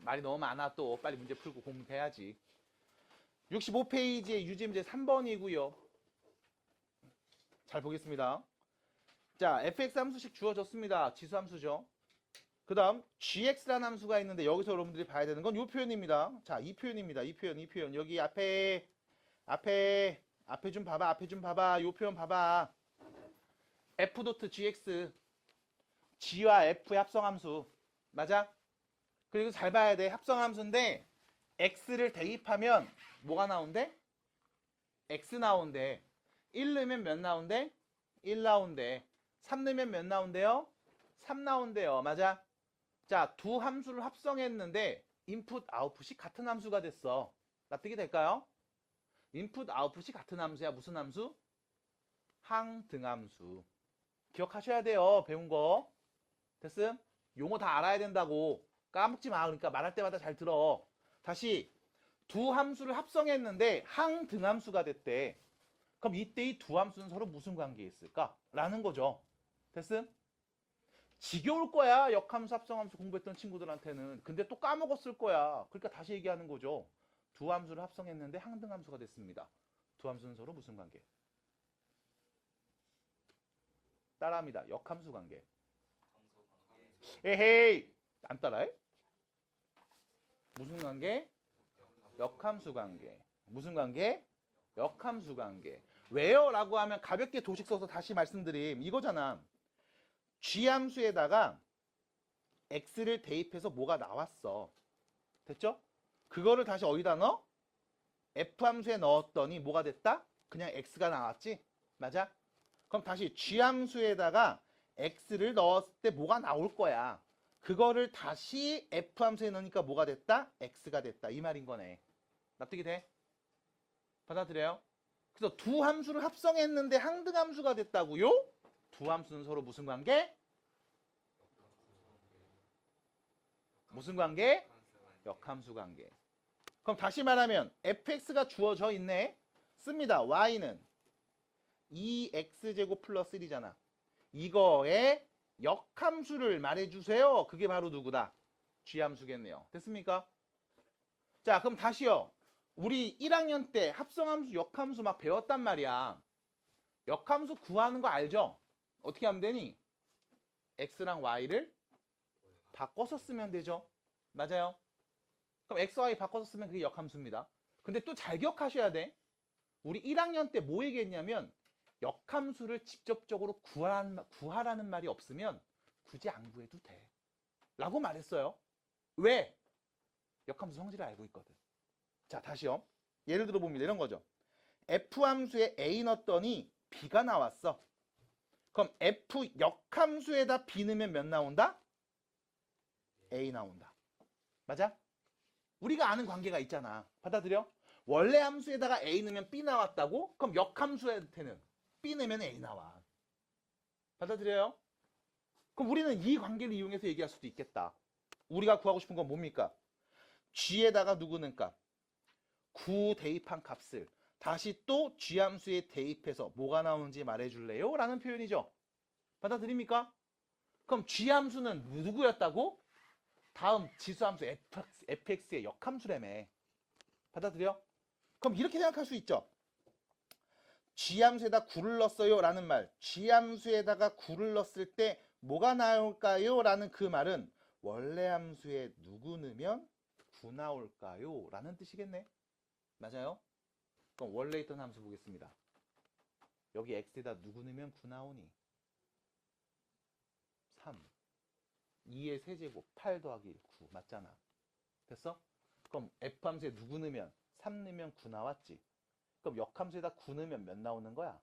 말이 너무 많아. 또 빨리 문제 풀고 공부해야지. 65페이지의 유제문제 3번이고요. 잘 보겠습니다. 자, fx 함수씩 주어졌습니다. 지수함수죠. 그 다음 gx라는 함수가 있는데 여기서 여러분들이 봐야 되는 건 이 표현입니다. 자, 이 표현입니다. 이 표현. 여기 앞에 좀 봐봐. 이 표현 봐봐. f.gx g와 f의 합성함수. 맞아? 그리고 잘 봐야 돼. 합성함수인데 x를 대입하면 뭐가 나온대? x 나온대. 1 넣으면 몇 나온대? 1 나온대. 3 넣으면 몇 나온대요? 3 나온대요. 맞아? 자, 두 함수를 합성했는데 인풋, 아웃풋이 같은 함수가 됐어. 납득이 될까요? 인풋, 아웃풋이 같은 함수야. 무슨 함수? 항등함수. 기억하셔야 돼요. 배운 거. 됐음? 용어 다 알아야 된다고. 까먹지 마. 그러니까 말할 때마다 잘 들어. 다시 두 함수를 합성했는데 항등함수가 됐대. 그럼 이때 이 두 함수는 서로 무슨 관계에 있을까? 라는 거죠. 됐음? 지겨울 거야. 역함수, 합성함수 공부했던 친구들한테는. 근데 또 까먹었을 거야. 그러니까 다시 얘기하는 거죠. 두 함수를 합성했는데 항등함수가 됐습니다. 두 함수는 서로 무슨 관계? 따라합니다. 역함수 관계. 에헤이! 안 따라해? 무슨 관계? 역함수 관계. 무슨 관계? 역함수 관계. 왜요? 라고 하면 가볍게 도식 써서 다시 말씀드림. 이거잖아. g함수에다가 x를 대입해서 뭐가 나왔어. 됐죠? 그거를 다시 어디다 넣어? f함수에 넣었더니 뭐가 됐다? 그냥 x가 나왔지? 맞아? 그럼 다시 g함수에다가 x를 넣었을 때 뭐가 나올 거야. 그거를 다시 f함수에 넣으니까 뭐가 됐다? x가 됐다. 이 말인 거네. 납득이 돼? 받아들여요? 그래서 두 함수를 합성했는데 항등함수가 됐다고요? 두 함수는 서로 무슨 관계? 무슨 관계? 역함수 관계. 그럼 다시 말하면 fx가 주어져 있네. 씁니다. y는 2x제곱 플러스 1이잖아. 이거의 역함수를 말해주세요. 그게 바로 누구다? g함수겠네요. 됐습니까? 자, 그럼 다시요. 우리 1학년 때 합성함수, 역함수 막 배웠단 말이야. 역함수 구하는 거 알죠? 어떻게 하면 되니? x랑 y를 바꿔서 쓰면 되죠. 맞아요? 그럼 x, y 바꿔서 쓰면 그게 역함수입니다. 근데 또 잘 기억하셔야 돼. 우리 1학년 때 뭐 얘기했냐면 역함수를 직접적으로 구하라는 말이 없으면 굳이 안 구해도 돼. 라고 말했어요. 왜? 역함수 성질을 알고 있거든. 자, 다시요. 예를 들어 봅니다. 이런 거죠. f함수에 a 넣었더니 b가 나왔어. 그럼 f 역함수에다 b 넣으면 몇 나온다? a 나온다. 맞아? 우리가 아는 관계가 있잖아. 받아들여? 원래 함수에다가 a 넣으면 b 나왔다고? 그럼 역함수한테는 b 넣으면 a 나와. 받아들여요? 그럼 우리는 이 관계를 이용해서 얘기할 수도 있겠다. 우리가 구하고 싶은 건 뭡니까? g에다가 누구 넣은 값? 9 대입한 값을 다시 또 g함수에 대입해서 뭐가 나오는지 말해줄래요? 라는 표현이죠. 받아들입니까? 그럼 g함수는 누구였다고? 다음 지수함수 fx의 역함수라며. 받아들여? 그럼 이렇게 생각할 수 있죠. g함수에다 9를 넣었어요 라는 말, g함수에다가 9를 넣었을 때 뭐가 나올까요? 라는 그 말은 원래 함수에 누구 넣으면 9 나올까요? 라는 뜻이겠네. 맞아요? 그럼 원래 있던 함수 보겠습니다. 여기 x에다 누구 넣으면 9 나오니? 3. 2의 세제곱 8 더하기 1, 9 맞잖아. 됐어? 그럼 f함수에 누구 넣으면 3 넣으면 9 나왔지. 그럼 역함수에다 9 넣으면 몇 나오는 거야?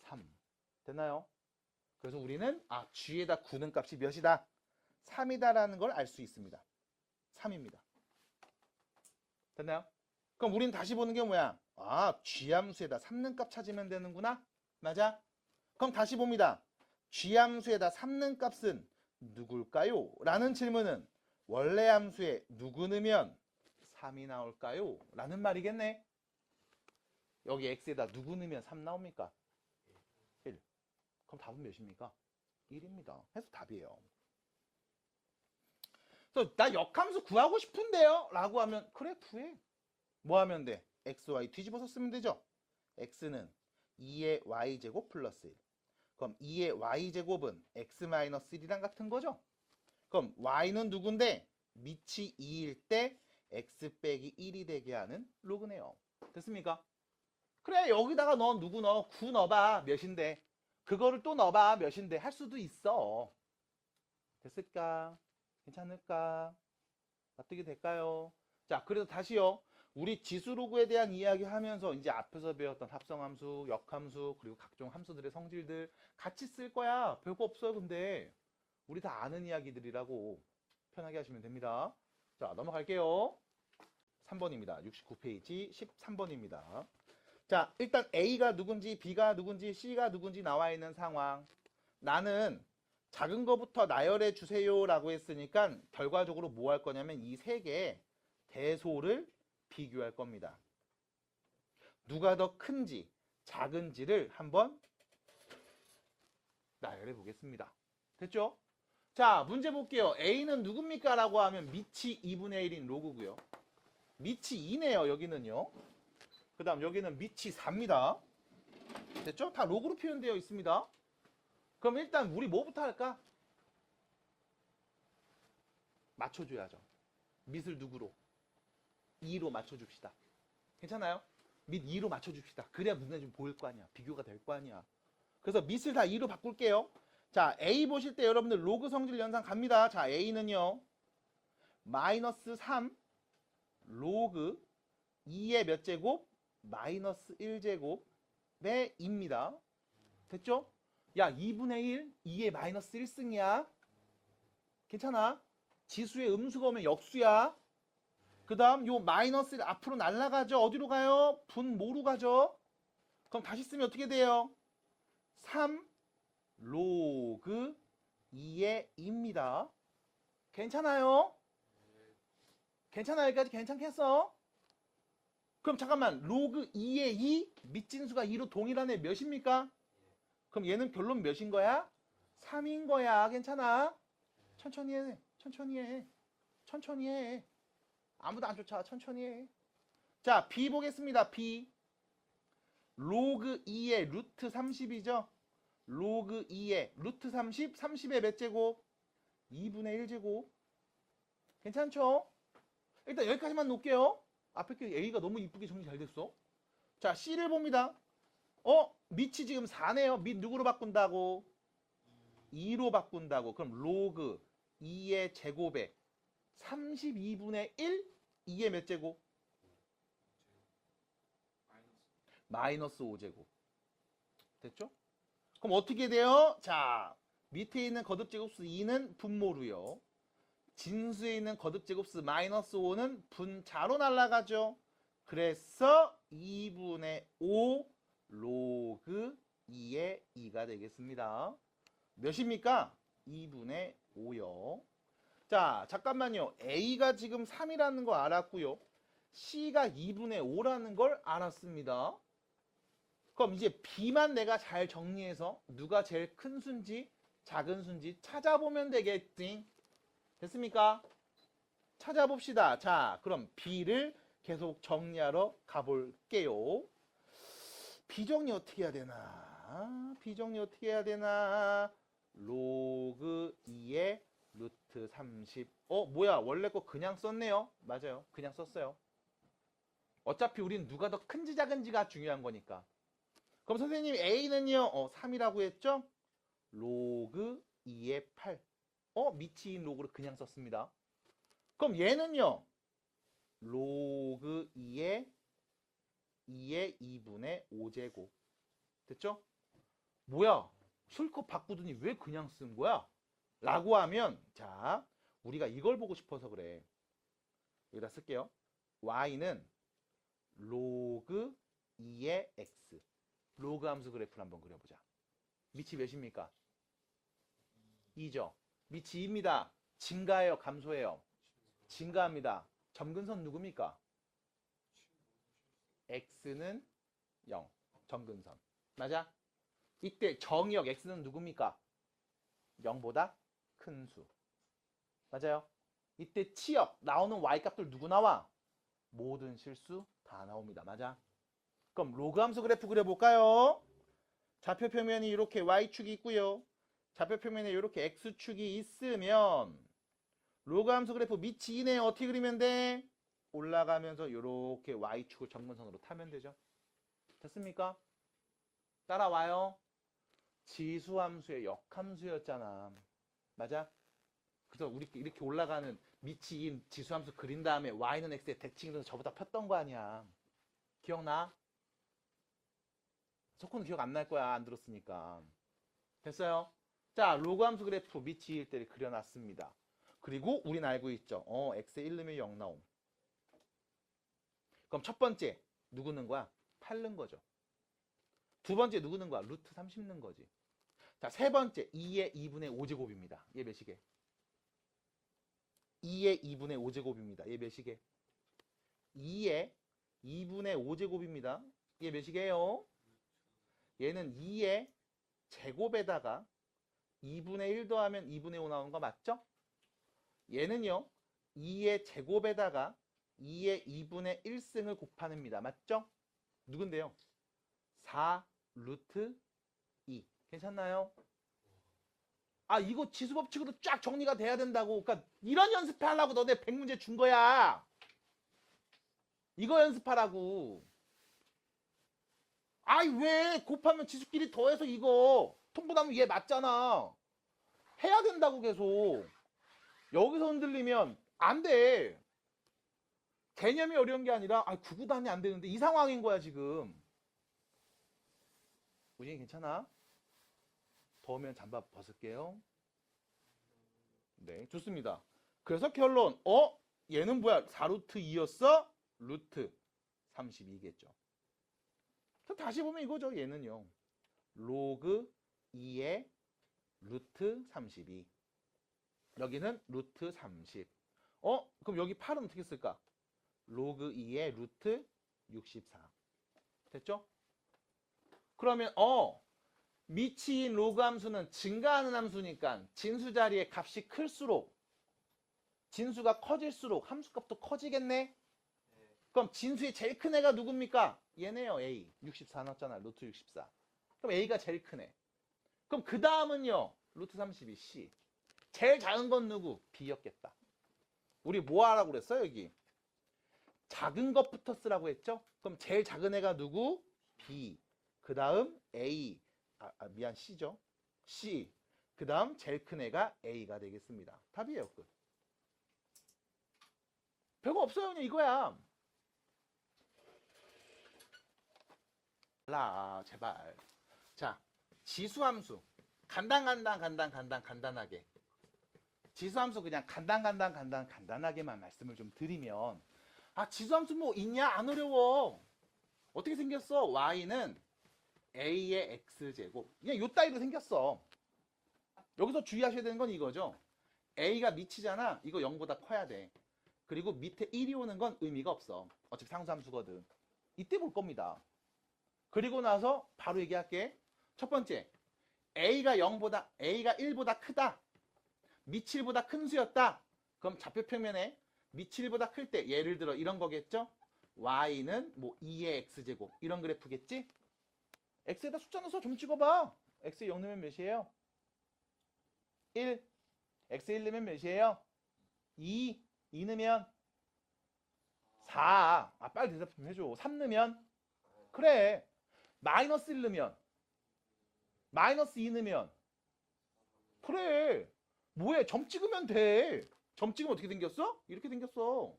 3. 됐나요? 그래서 우리는 g에다 9 넣은 값이 몇이다? 3이다라는 걸 알 수 있습니다. 3입니다. 됐나요? 그럼 우리는 다시 보는 게 뭐야? g함수에다 3 넣은 값 찾으면 되는구나? 맞아? 그럼 다시 봅니다. g함수에다 3 넣은 값은 누굴까요? 라는 질문은 원래 함수에 누구 넣으면 3이 나올까요? 라는 말이겠네. 여기 x에다 누구 넣으면 3 나옵니까? 1. 그럼 답은 몇입니까? 1입니다. 해서 답이에요. 그래서 나 역함수 구하고 싶은데요? 라고 하면 그래 구해. 뭐 하면 돼? x, y 뒤집어서 쓰면 되죠. x는 2의 y제곱 플러스 1. 그럼 2의 y제곱은 x-1이랑 같은 거죠. 그럼 y는 누군데? 밑이 2일 때 x 빼기 1이 되게 하는 로그네요. 됐습니까? 그래 여기다가 너 누구 넣어? 9 넣어봐. 몇인데? 그거를 또 넣어봐. 몇인데? 할 수도 있어. 됐을까? 괜찮을까? 납득이 될까요? 자, 그래서 다시요. 우리 지수로그에 대한 이야기 하면서 이제 앞에서 배웠던 합성함수, 역함수, 그리고 각종 함수들의 성질들 같이 쓸 거야. 별거 없어요, 근데. 우리 다 아는 이야기들이라고 편하게 하시면 됩니다. 자, 넘어갈게요. 3번입니다. 69페이지 13번입니다. 자, 일단 A가 누군지, B가 누군지, C가 누군지 나와 있는 상황. 나는 작은 거부터 나열해 주세요 라고 했으니까 결과적으로 뭐 할 거냐면 이 세 개의 대소를 비교할 겁니다. 누가 더 큰지 작은지를 한번 나열해 보겠습니다. 됐죠? 자, 문제 볼게요. A는 누굽니까? 라고 하면 밑이 2분의 1인 로그고요. 밑이 2네요. 여기는요. 그 다음 여기는 밑이 4입니다. 됐죠? 다 로그로 표현되어 있습니다. 그럼 일단 우리 뭐부터 할까? 맞춰줘야죠. 밑을 누구로? 2로 맞춰줍시다. 괜찮아요? 밑 2로 맞춰줍시다. 그래야 문제 좀 보일 거 아니야. 비교가 될 거 아니야. 그래서 밑을 다 2로 바꿀게요. 자, A 보실 때 여러분들 로그 성질 연산 갑니다. 자, A는요. 마이너스 3 로그 2의 몇 제곱? 마이너스 1제곱의 2입니다. 됐죠? 야, 2분의 1, 2의 마이너스 1승이야. 괜찮아? 지수에 음수가 오면 역수야. 그 다음 요 마이너스 1 앞으로 날아가죠. 어디로 가요? 분모로 가죠. 그럼 다시 쓰면 어떻게 돼요? 3 로그 2의 2입니다. 괜찮아요? 괜찮아요? 여기까지 괜찮겠어? 그럼 잠깐만 로그 2의 2 밑진수가 2로 동일하네. 몇입니까? 그럼 얘는 결론 몇인 거야? 3인 거야. 괜찮아? 천천히 해. 천천히 해. 천천히 해. 아무도 안 쫓아. 천천히 해. 자, B 보겠습니다. B. 로그 2의 루트 30이죠? 로그 2의 루트 30, 30의 몇 제곱? 2분의 1제곱. 괜찮죠? 일단 여기까지만 놓을게요. 앞에 게 A가 너무 이쁘게 정리 잘 됐어. 자, C를 봅니다. 밑이 지금 4네요. 밑 누구로 바꾼다고? 2로 바꾼다고. 그럼 로그 2의 제곱에 32분의 1? 2의 몇 제곱? 마이너스 5제곱. 됐죠? 그럼 어떻게 돼요? 자, 밑에 있는 거듭제곱수 2는 분모로요. 진수에 있는 거듭제곱수 마이너스 5는 분자로 날아가죠. 그래서 2분의 5 로그 2의 2가 되겠습니다. 몇입니까? 2분의 5요. 자, 잠깐만요. A가 지금 3이라는 거 알았고요. C가 2분의 5라는 걸 알았습니다. 그럼 이제 B만 내가 잘 정리해서 누가 제일 큰 수인지 작은 수인지 찾아보면 되겠지. 됐습니까? 찾아봅시다. 자, 그럼 B를 계속 정리하러 가볼게요. B 정리 어떻게 해야 되나? B 정리 어떻게 해야 되나? 로그 2의 루트 30. 뭐야? 원래 거 그냥 썼네요. 맞아요. 그냥 썼어요. 어차피 우린 누가 더 큰지 작은지가 중요한 거니까. 그럼 선생님 A는요. 3이라고 했죠? 로그 2의 8. 미치인 로그를 그냥 썼습니다. 그럼 얘는요. 로그 2의 2분의 5제곱. 됐죠? 뭐야? 실컷 바꾸더니 왜 그냥 쓴 거야? 라고 하면 자, 우리가 이걸 보고 싶어서 그래. 여기다 쓸게요. y는 로그 2의 x. 로그 함수 그래프를 한번 그려보자. 밑이 몇입니까? 2죠. 밑이 2입니다. 증가해요? 감소해요? 증가합니다. 점근선 누굽니까? x는 0. 점근선. 맞아? 이때 정의역 x는 누굽니까? 0보다 큰 수. 맞아요? 이때 치역 나오는 y값들 누구 나와? 모든 실수 다 나옵니다. 맞아? 그럼 로그 함수 그래프 그려볼까요? 좌표 평면이 이렇게 y축이 있고요. 좌표 평면에 이렇게 x축이 있으면 로그 함수 그래프 밑이 이네 어떻게 그리면 돼? 올라가면서 이렇게 y축을 점근선으로 타면 되죠. 됐습니까? 따라와요. 지수함수의 역함수였잖아. 맞아? 그래서 우리 이렇게 올라가는 밑이인 지수함수 그린 다음에 y는 x에 대칭해서 저보다 폈던 거 아니야. 기억나? 석훈은 기억 안 날 거야. 안 들었으니까. 됐어요? 자, 로그 함수 그래프 밑이일 때를 그려놨습니다. 그리고 우린 알고 있죠. x에 1 넣으면 0 나옴. 그럼 첫 번째 누구 넣은 거야? 8 넣은 거죠. 두 번째 누구 넣은 거야? 루트 30 넣은 거지. 자, 세 번째 2의 2분의 5제곱입니다. 얘 몇이게? 2의 2분의 5제곱입니다. 얘 몇이게? 2의 2분의 5제곱입니다. 얘 몇이게요? 얘는 2의 제곱에다가 2분의 1 더하면 2분의 5 나오는 거 맞죠? 얘는요. 2의 제곱에다가 2의 2분의 1승을 곱하는입니다. 맞죠? 누군데요? 4 루트 2. 괜찮나요? 아, 이거 지수법칙으로 쫙 정리가 돼야 된다고. 그러니까 이런 연습하려고 너네 100문제 준 거야. 이거 연습하라고. 아이, 왜 곱하면 지수끼리 더해서 이거 통분하면 얘 맞잖아. 해야 된다고 계속. 여기서 흔들리면 안 돼. 개념이 어려운 게 아니라 구구단이 안 되는데 이 상황인 거야 지금. 우진이 괜찮아? 더우면 잠바 벗을게요. 네, 좋습니다. 그래서 결론, 얘는 뭐야? 4루트 2였어? 루트 32겠죠. 다시 보면 이거죠. 얘는요. 로그 2의 루트 32. 여기는 루트 30. 그럼 여기 8은 어떻게 쓸까? 로그 2의 루트 64. 됐죠? 그러면 미치인 로그 함수는 증가하는 함수니까 진수 자리의 값이 클수록 진수가 커질수록 함수값도 커지겠네? 그럼 진수의 제일 큰 애가 누굽니까? 얘네요. A. 64 넣었잖아. 루트 64. 그럼 A가 제일 큰 애. 그럼 그 다음은요. 루트 32 C. 제일 작은 건 누구? B였겠다. 우리 뭐 하라고 그랬어 여기? 작은 것부터 쓰라고 했죠? 그럼 제일 작은 애가 누구? B. 그 다음 A. 미안 C죠. C. 그 다음 제일 큰 애가 A가 되겠습니다. 답이에요. 끝. 별거 없어요. 그냥 이거야. 제발. 자, 지수함수. 간단하게. 지수함수 그냥 간단하게만 말씀을 좀 드리면 지수함수 뭐 있냐? 안 어려워. 어떻게 생겼어? y는 a의 x제곱. 그냥 요 따위로 생겼어. 여기서 주의하셔야 되는 건 이거죠. a가 밑이잖아. 이거 0보다 커야 돼. 그리고 밑에 1이 오는 건 의미가 없어. 어차피 상수함수거든. 이때 볼 겁니다. 그리고 나서 바로 얘기할게. 첫 번째, A가 1보다 크다. 밑 7보다 큰 수였다. 그럼 좌표 평면에 밑 7보다 클 때 예를 들어 이런 거겠죠? Y는 뭐 2의 X제곱 이런 그래프겠지? X에다 숫자 넣어서 좀 찍어봐. X에 0 넣으면 몇이에요? 1. X에 1 넣으면 몇이에요? 2. 2 넣으면 4. 빨리 대답 좀 해줘. 3 넣으면? 그래. 마이너스 1 넣으면? 마이너스 2 넣으면? 그래. 뭐해? 점 찍으면 돼. 점 찍으면 어떻게 생겼어? 이렇게 생겼어.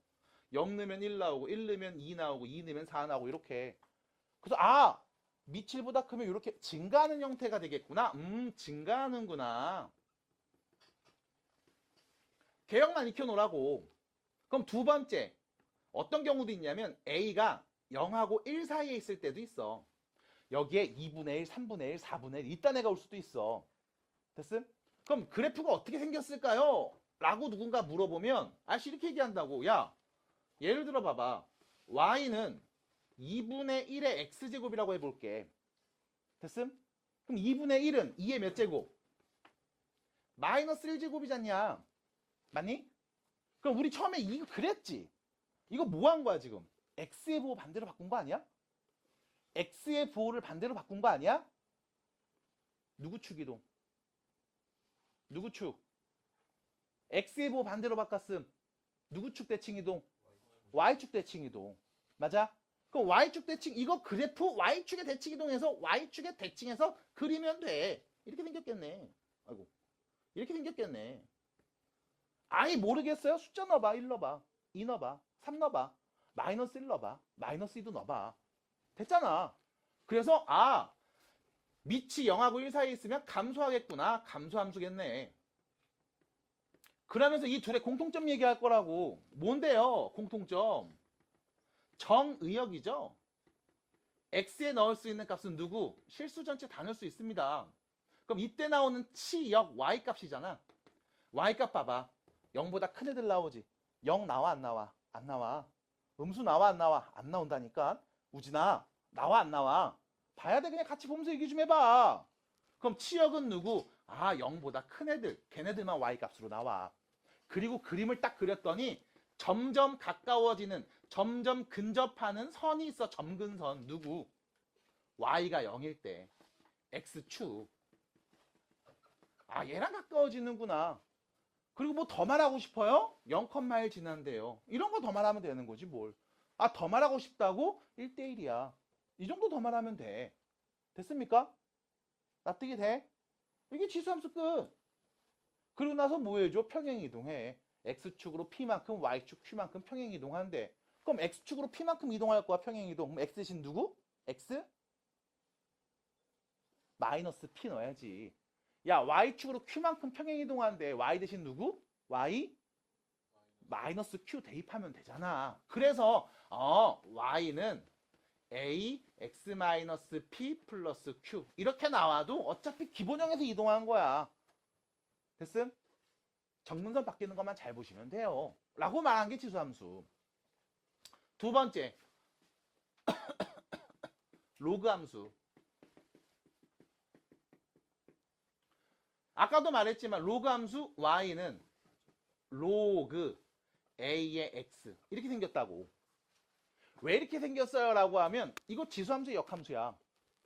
0 넣으면 1 나오고 1 넣으면 2 나오고 2 넣으면 4 나오고 이렇게. 그래서 밑 7보다 크면 이렇게 증가하는 형태가 되겠구나. 증가하는구나. 개형만 익혀놓으라고. 그럼 두 번째. 어떤 경우도 있냐면 A가 0하고 1 사이에 있을 때도 있어. 여기에 2분의 1, 3분의 1, 4분의 1 이딴 애가 올 수도 있어. 됐음? 그럼 그래프가 어떻게 생겼을까요? 라고 누군가 물어보면 이렇게 얘기한다고. 야, 예를 들어 봐봐. y는 2분의 1의 x제곱이라고 해볼게. 됐음? 그럼 2분의 1은 2의 몇 제곱? 마이너스 1제곱이잖냐. 맞니? 그럼 우리 처음에 이거 그랬지. 이거 뭐 한 거야 지금? x의 부호 반대로 바꾼 거 아니야? x의 부호를 반대로 바꾼 거 아니야? 누구 축 이동? 누구 축? x의 부호 반대로 바꿨음. 누구 축 대칭 이동? y축 대칭 이동. 맞아? 그럼 y축 대칭 이거 그래프 y축의 대칭 이동해서 y축의 대칭해서 그리면 돼. 이렇게 생겼겠네. 아이고. 이렇게 생겼겠네. 아예 모르겠어요? 숫자 넣어봐. 1 넣어봐. 2 넣어봐. 3 넣어봐. 마이너스 1 넣어봐. 마이너스 2도 넣어봐. 됐잖아. 그래서 밑이 0하고 1 사이에 있으면 감소하겠구나. 감소함수겠네. 그러면서 이 둘의 공통점 얘기할 거라고. 뭔데요? 공통점. 정의역이죠. x에 넣을 수 있는 값은 누구? 실수 전체 다 넣을 수 있습니다. 그럼 이때 나오는 치역 y 값이잖아. y 값 봐봐. 0보다 큰 애들 나오지. 0 나와 안 나와? 안 나와. 음수 나와 안 나와? 안 나온다니까. 우진아 나와 안 나와? 봐야 돼. 그냥 같이 보면서 얘기 좀 해봐. 그럼 치역은 누구? 0보다 큰 애들. 걔네들만 y 값으로 나와. 그리고 그림을 딱 그렸더니 점점 가까워지는 점점 근접하는 선이 있어. 점근선. 누구? y가 0일 때 x축. 얘랑 가까워지는구나. 그리고 뭐 더 말하고 싶어요? 0,1 지난대요. 이런 거 더 말하면 되는 거지 뭘. 더 말하고 싶다고? 1대1이야. 이 정도 더 말하면 돼. 됐습니까? 납득이 돼? 이게 지수함수 끝. 그리고 나서 뭐 해줘? 평행이동해. x축으로 p만큼 y축 q만큼 평행이동하는데 그럼 x축으로 p만큼 이동할 거야. 평행이동. 그럼 x 대신 누구? x? 마이너스 p 넣어야지. 야 y축으로 q만큼 평행이동하는데 y 대신 누구? y? 마이너스 q 대입하면 되잖아. 그래서 y는 a x 마이너스 p 플러스 q 이렇게 나와도 어차피 기본형에서 이동한 거야. 됐음? 정문선 바뀌는 것만 잘 보시면 돼요. 라고 말한 게 지수함수. 두 번째 로그 함수. 아까도 말했지만 로그 함수 y는 로그 a의 x 이렇게 생겼다고. 왜 이렇게 생겼어요? 라고 하면 이거 지수함수의 역함수야.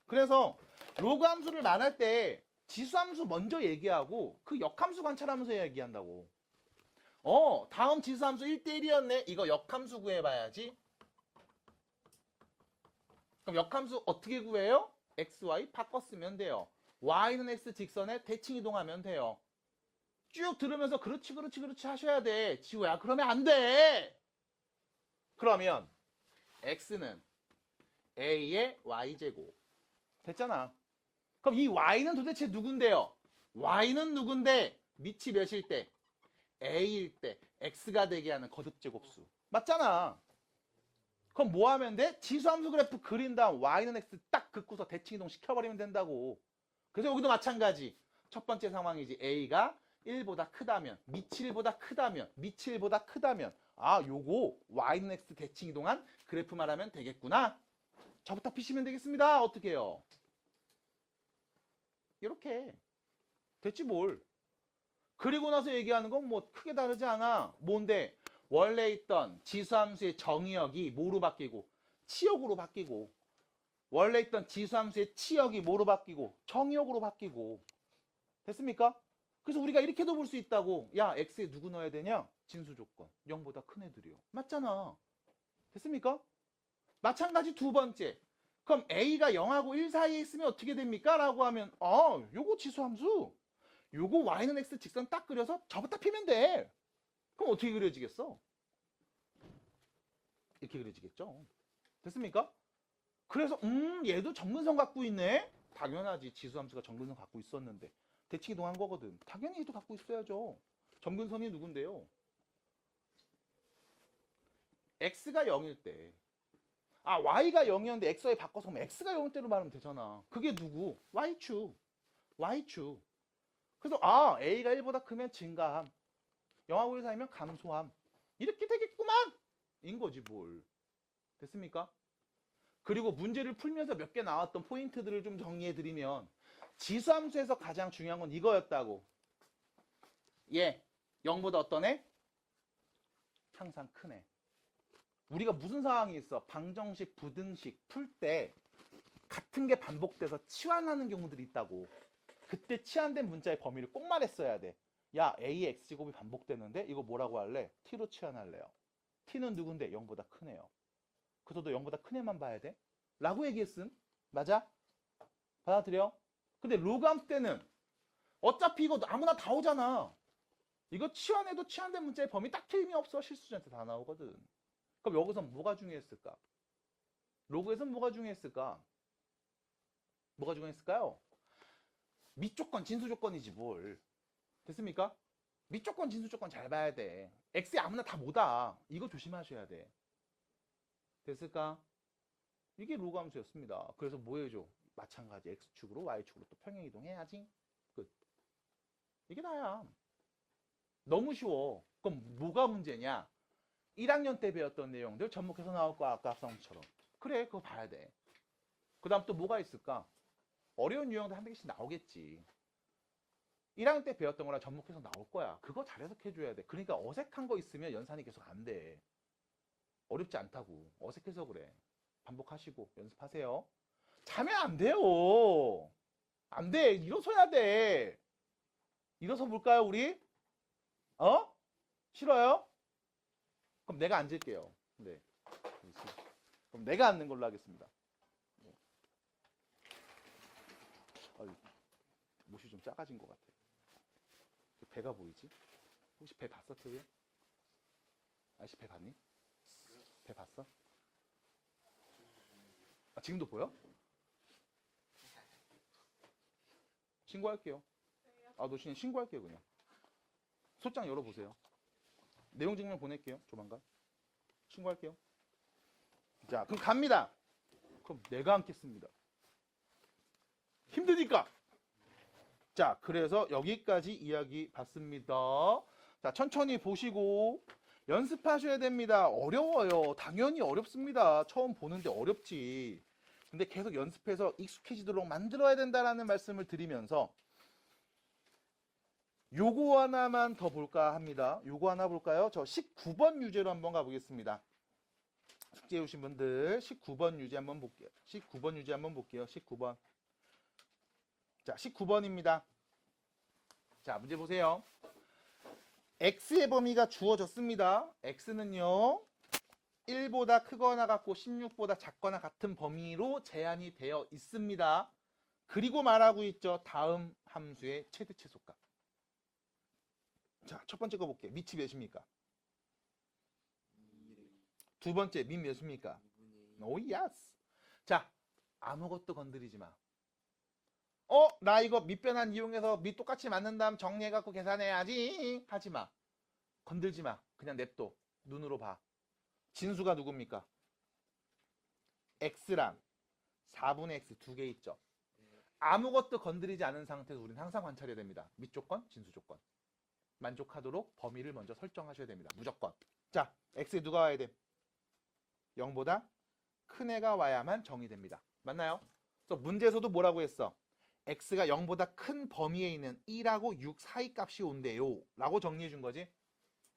그래서 로그 함수를 말할 때 지수함수 먼저 얘기하고 그 역함수 관찰하면서 얘기한다고. 다음 지수함수 1대1이었네. 이거 역함수 구해봐야지. 그럼 역함수 어떻게 구해요? x, y 바꿔 쓰면 돼요. y는 x 직선에 대칭 이동하면 돼요. 쭉 들으면서 그렇지 하셔야 돼. 지우야 그러면 안 돼. 그러면 x는 a의 y제곱. 됐잖아. 그럼 이 y는 도대체 누군데요? y는 누군데 밑이 몇일 때? a일 때 x가 되게 하는 거듭제곱수. 맞잖아. 그럼 뭐 하면 돼? 지수함수 그래프 그린 다음 y는 x 딱 긋고서 대칭 이동 시켜버리면 된다고. 그래서 여기도 마찬가지. 첫 번째 상황이지. a가 1보다 크다면, 밑이 1보다 크다면, 밑이 1보다 크다면 요거 y는 x 대칭 이동한 그래프 말하면 되겠구나. 저부터 피시면 되겠습니다. 어떻게 해요? 이렇게. 됐지 뭘. 그리고 나서 얘기하는 건 뭐 크게 다르지 않아. 뭔데? 원래 있던 지수함수의 정의역이 뭐로 바뀌고? 치역으로 바뀌고. 원래 있던 지수함수의 치역이 뭐로 바뀌고? 정의역으로 바뀌고. 됐습니까? 그래서 우리가 이렇게도 볼 수 있다고. 야, x에 누구 넣어야 되냐? 진수조건. 0보다 큰 애들이요. 맞잖아. 됐습니까? 마찬가지 두 번째. 그럼 a가 0하고 1 사이에 있으면 어떻게 됩니까? 라고 하면 요거 지수함수. 요거 y는 x 직선 딱 그려서 저부터 피면 돼. 그럼 어떻게 그려지겠어? 이렇게 그려지겠죠. 됐습니까? 그래서 얘도 정근선 갖고 있네. 당연하지. 지수함수가 정근선 갖고 있었는데 대칭 이동한 거거든. 당연히 얘도 갖고 있어야죠. 정근선이 누군데요? x가 0일 때 y가 0이었는데 x에 바꿔서 그럼 x가 0일 때로 말하면 되잖아. 그게 누구? y축. y축. 그래서 a가 1보다 크면 증가함. 0하고 1 사이면 감소함. 이렇게 되겠구만. 인 거지 뭘. 됐습니까? 그리고 문제를 풀면서 몇 개 나왔던 포인트들을 좀 정리해드리면 지수함수에서 가장 중요한 건 이거였다고. 0보다 어떤 애? 항상 크네. 우리가 무슨 상황이 있어? 방정식, 부등식 풀 때 같은 게 반복돼서 치환하는 경우들이 있다고. 그때 치환된 문자의 범위를 꼭 말했어야 돼. 야, a의 x제곱이 반복되는데 이거 뭐라고 할래? t로 치환할래요. t는 누군데? 0보다 크네요. 그래서 너 0보다 큰 애만 봐야 돼? 라고 얘기했음. 맞아? 받아들여? 근데 로그함수 때는 어차피 이거 아무나 다 오잖아. 이거 치환해도 치환된 문자의 범위 딱 틀림이 없어. 실수자한테 다 나오거든. 그럼 여기서 뭐가 중요했을까? 로그에서는 뭐가 중요했을까? 뭐가 중요했을까요? 밑조건, 진수조건이지 뭘. 됐습니까? 밑조건, 진수조건 잘 봐야 돼. x에 아무나 다 못와. 이거 조심하셔야 돼. 됐을까? 이게 로그 함수였습니다. 그래서 뭐 해줘? 마찬가지 x축으로 y축으로 또 평행이동해야지. 끝. 이게 다야. 너무 쉬워. 그럼 뭐가 문제냐? 1학년 때 배웠던 내용들 접목해서 나올 거야. 아까 합성처럼. 그래, 그거 봐야 돼. 그 다음 또 뭐가 있을까? 어려운 유형들 한 개씩 나오겠지. 1학년 때 배웠던 거랑 접목해서 나올 거야. 그거 잘 해석해줘야 돼. 그러니까 어색한 거 있으면 연산이 계속 안 돼. 어렵지 않다고. 어색해서 그래. 반복하시고 연습하세요. 자면 안 돼요. 안 돼. 일어서야 돼. 일어서 볼까요, 우리? 어? 싫어요? 그럼 내가 앉을게요. 네. 그럼 내가 앉는 걸로 하겠습니다. 네. 못이 좀 작아진 것 같아. 배가 보이지? 혹시 배 봤어, 태우야? 아저씨 배 봤니? 배 봤어? 아, 지금도 보여? 신고할게요. 아, 너 그냥 신고할게요, 그냥. 소장 열어보세요. 내용 증명 보낼게요, 조만간. 신고할게요. 자, 그럼 갑니다. 그럼 내가 앉겠습니다. 힘드니까. 자, 그래서 여기까지 이야기 봤습니다. 자, 천천히 보시고 연습하셔야 됩니다. 어려워요. 당연히 어렵습니다. 처음 보는데 어렵지. 근데 계속 연습해서 익숙해지도록 만들어야 된다는 말씀을 드리면서 요거 하나만 더 볼까 합니다. 요거 하나 볼까요? 저 19번 유제로 한번 가보겠습니다. 숙제 오신 분들 19번 유제 한번 볼게요. 19번 유제 한번 볼게요. 19번. 자, 19번입니다. 자, 문제 보세요. x의 범위가 주어졌습니다. x는요 1보다 크거나 같고 16보다 작거나 같은 범위로 제한이 되어 있습니다. 그리고 말하고 있죠. 다음 함수의 최대 최소값. 자, 첫 번째 거 볼게요. 밑이 몇입니까? 두 번째 밑 몇입니까? 오, 예스. 자, 아무것도 건드리지 마. 나 이거 밑변환 이용해서 밑 똑같이 맞는 다음 정리해갖고 계산해야지. 하지 마. 건들지 마. 그냥 냅둬. 눈으로 봐. 진수가 누굽니까? x랑 4분의 x 두 개 있죠. 아무것도 건드리지 않은 상태에서 우리는 항상 관찰해야 됩니다. 밑 조건, 진수 조건. 만족하도록 범위를 먼저 설정하셔야 됩니다. 무조건. 자, x에 누가 와야 돼? 0보다 큰 애가 와야만 정의됩니다. 맞나요? 그래서 문제에서도 뭐라고 했어? x가 0보다 큰 범위에 있는 1하고 6 사이 값이 온대요. 라고 정리해 준 거지.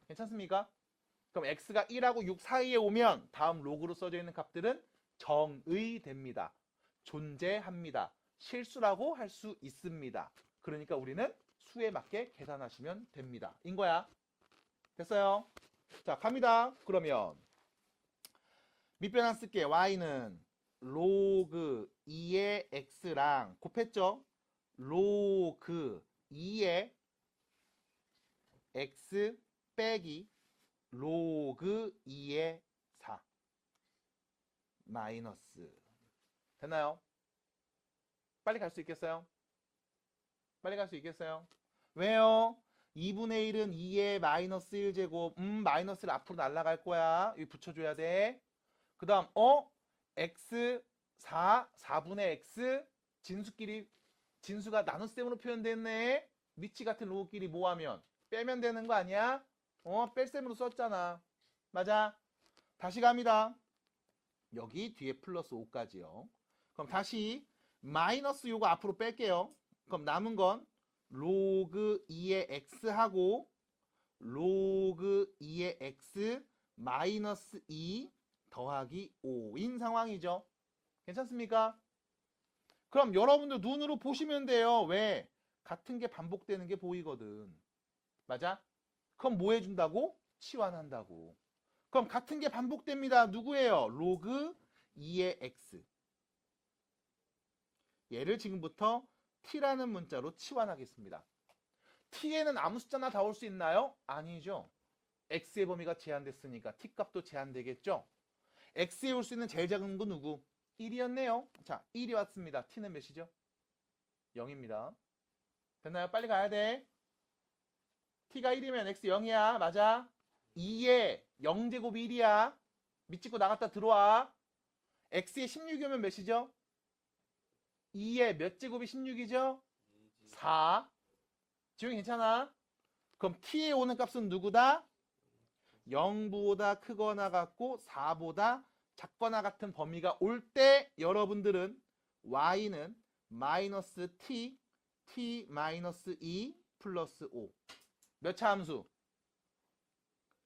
괜찮습니까? 그럼 x가 1하고 6 사이에 오면 다음 로그로 써져 있는 값들은 정의됩니다. 존재합니다. 실수라고 할 수 있습니다. 그러니까 우리는 수에 맞게 계산하시면 됩니다. 인 거야. 됐어요? 자, 갑니다. 그러면 밑변환 쓸게. y는 로그 2의 x랑 곱했죠? 로그 2의 x 빼기 로그 2의 4 마이너스. 됐나요? 빨리 갈 수 있겠어요? 빨리 갈 수 있겠어요? 왜요? 2분의 1은 2의 마이너스 1제곱. 마이너스를 앞으로 날아갈 거야. 여기 붙여줘야 돼. 그 다음 x 4분의 x 진수가 나눗셈으로 표현됐네. 미치 같은 로그끼리 뭐하면 빼면 되는 거 아니야? 뺄셈으로 썼잖아. 맞아? 다시 갑니다. 여기 뒤에 플러스 5까지요. 그럼 다시 마이너스 요거 앞으로 뺄게요. 그럼 남은 건 로그 2의 x하고 로그 2의 x 마이너스 2 더하기 5인 상황이죠. 괜찮습니까? 그럼 여러분들 눈으로 보시면 돼요. 왜? 같은 게 반복되는 게 보이거든. 맞아? 그럼 뭐 해준다고? 치환한다고. 그럼 같은 게 반복됩니다. 누구예요? 로그 2의 x. 얘를 지금부터 t라는 문자로 치환하겠습니다. t에는 아무 숫자나 다 올 수 있나요? 아니죠. x의 범위가 제한됐으니까 t값도 제한되겠죠. x에 올 수 있는 제일 작은 건 누구? 1이었네요. 자, 1이 왔습니다. t는 몇이죠? 0입니다. 됐나요? 빨리 가야 돼. t가 1이면 x 0이야. 맞아? 2에 0제곱이 1이야. 밑집고 나갔다 들어와. x에 16이 오면 몇이죠? 2에 몇 제곱이 16이죠? 4. 지용이 괜찮아? 그럼 t에 오는 값은 누구다? 0보다 크거나 같고 4보다 작거나 같은 범위가 올 때 여러분들은 y는 마이너스 t, t 마이너스 2 플러스 5. 몇 차 함수?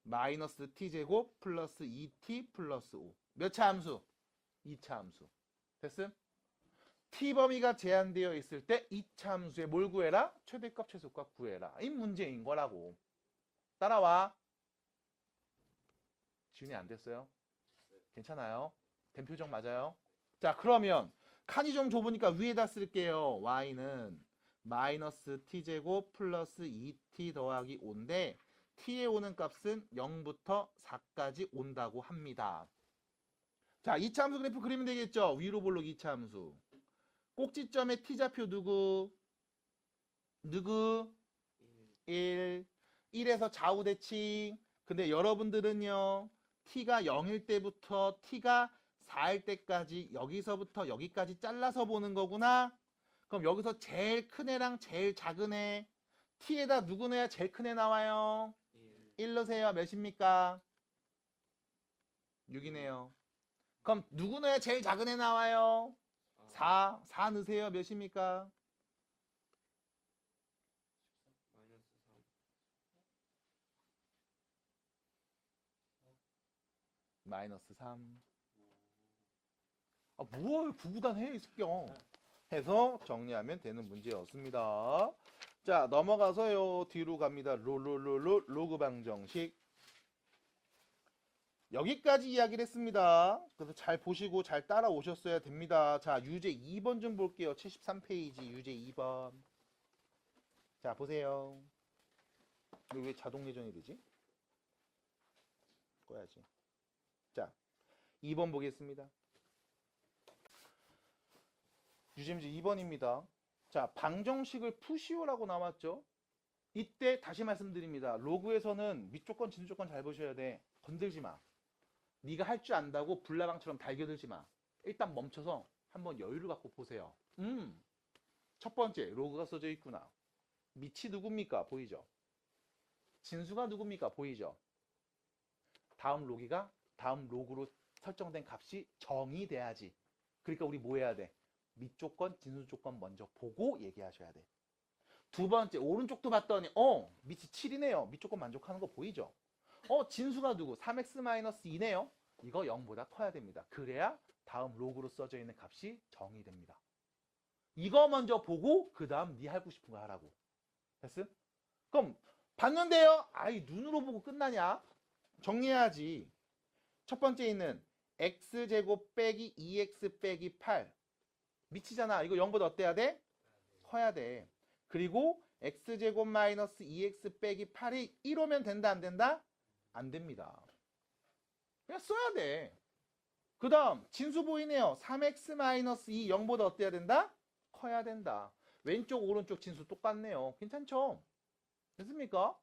마이너스 t제곱 플러스 2t 플러스 5. 몇 차 함수? 2차 함수. 됐음? t 범위가 제한되어 있을 때 2차 함수에 뭘 구해라? 최대값 최소값 구해라. 이 문제인 거라고. 따라와. 지훈이 안 됐어요? 괜찮아요? 된 표정 맞아요? 자, 그러면 칸이 좀 좁으니까 위에다 쓸게요. y는 마이너스 t제곱 플러스 2t 더하기 5인데 t에 오는 값은 0부터 4까지 온다고 합니다. 자, 2차 함수 그래프 그리면 되겠죠? 위로 볼록 2차 함수. 꼭지점의 t좌표 누구? 1. 1에서 좌우 대칭. 근데 여러분들은요. t가 0일 때부터 t가 4일 때까지 여기서부터 여기까지 잘라서 보는 거구나. 그럼 여기서 제일 큰 애랑 제일 작은 애 t에다 누구 넣어야 제일 큰 애 나와요? 1 넣으세요. 몇입니까? 6이네요. 그럼 누구 넣어야 제일 작은 애 나와요? 4 넣으세요. 몇입니까? 마이너스 3. 아, 뭘 구구단 해, 이 새끼야. 해서 정리하면 되는 문제였습니다. 자, 넘어가서요. 뒤로 갑니다. 로그 방정식. 여기까지 이야기를 했습니다. 그래서 잘 보시고 잘 따라오셨어야 됩니다. 자, 유제 2번 좀 볼게요. 73페이지 유제 2번. 자, 보세요. 이거 왜 자동 예정이 되지? 꺼야지. 자, 2번 보겠습니다. 유제문제 2번입니다. 자, 방정식을 푸시오라고 나왔죠? 이때 다시 말씀드립니다. 로그에서는 밑조건, 진수조건 잘 보셔야 돼. 건들지 마. 네가 할 줄 안다고 불나방처럼 달겨들지 마. 일단 멈춰서 한번 여유를 갖고 보세요. 첫 번째, 로그가 써져 있구나. 밑이 누굽니까? 보이죠? 진수가 누굽니까? 보이죠? 다음 로그로 설정된 값이 정의 돼야지. 그러니까 우리 뭐 해야 돼? 밑조건, 진수조건 먼저 보고 얘기하셔야 돼. 두 번째, 오른쪽도 봤더니 밑이 7이네요. 밑조건 만족하는 거 보이죠? 진수가 누구? 3x-2네요. 이거 0보다 커야 됩니다. 그래야 다음 로그로 써져 있는 값이 정의됩니다. 이거 먼저 보고 그 다음 네 하고 싶은 거 하라고. 됐어? 그럼 봤는데요? 아이 눈으로 보고 끝나냐? 정리해야지. 첫 번째 있는 x제곱 빼기 2x 빼기 8 미치잖아. 이거 0보다 어때야 돼? 커야 돼. 그리고 x제곱 마이너스 2x 빼기 8이 1오면 된다 안 된다? 안 됩니다. 그냥 써야 돼. 그 다음 진수 보이네요. 3x 마이너스 2 0보다 어때야 된다? 커야 된다. 왼쪽 오른쪽 진수 똑같네요. 괜찮죠? 됐습니까?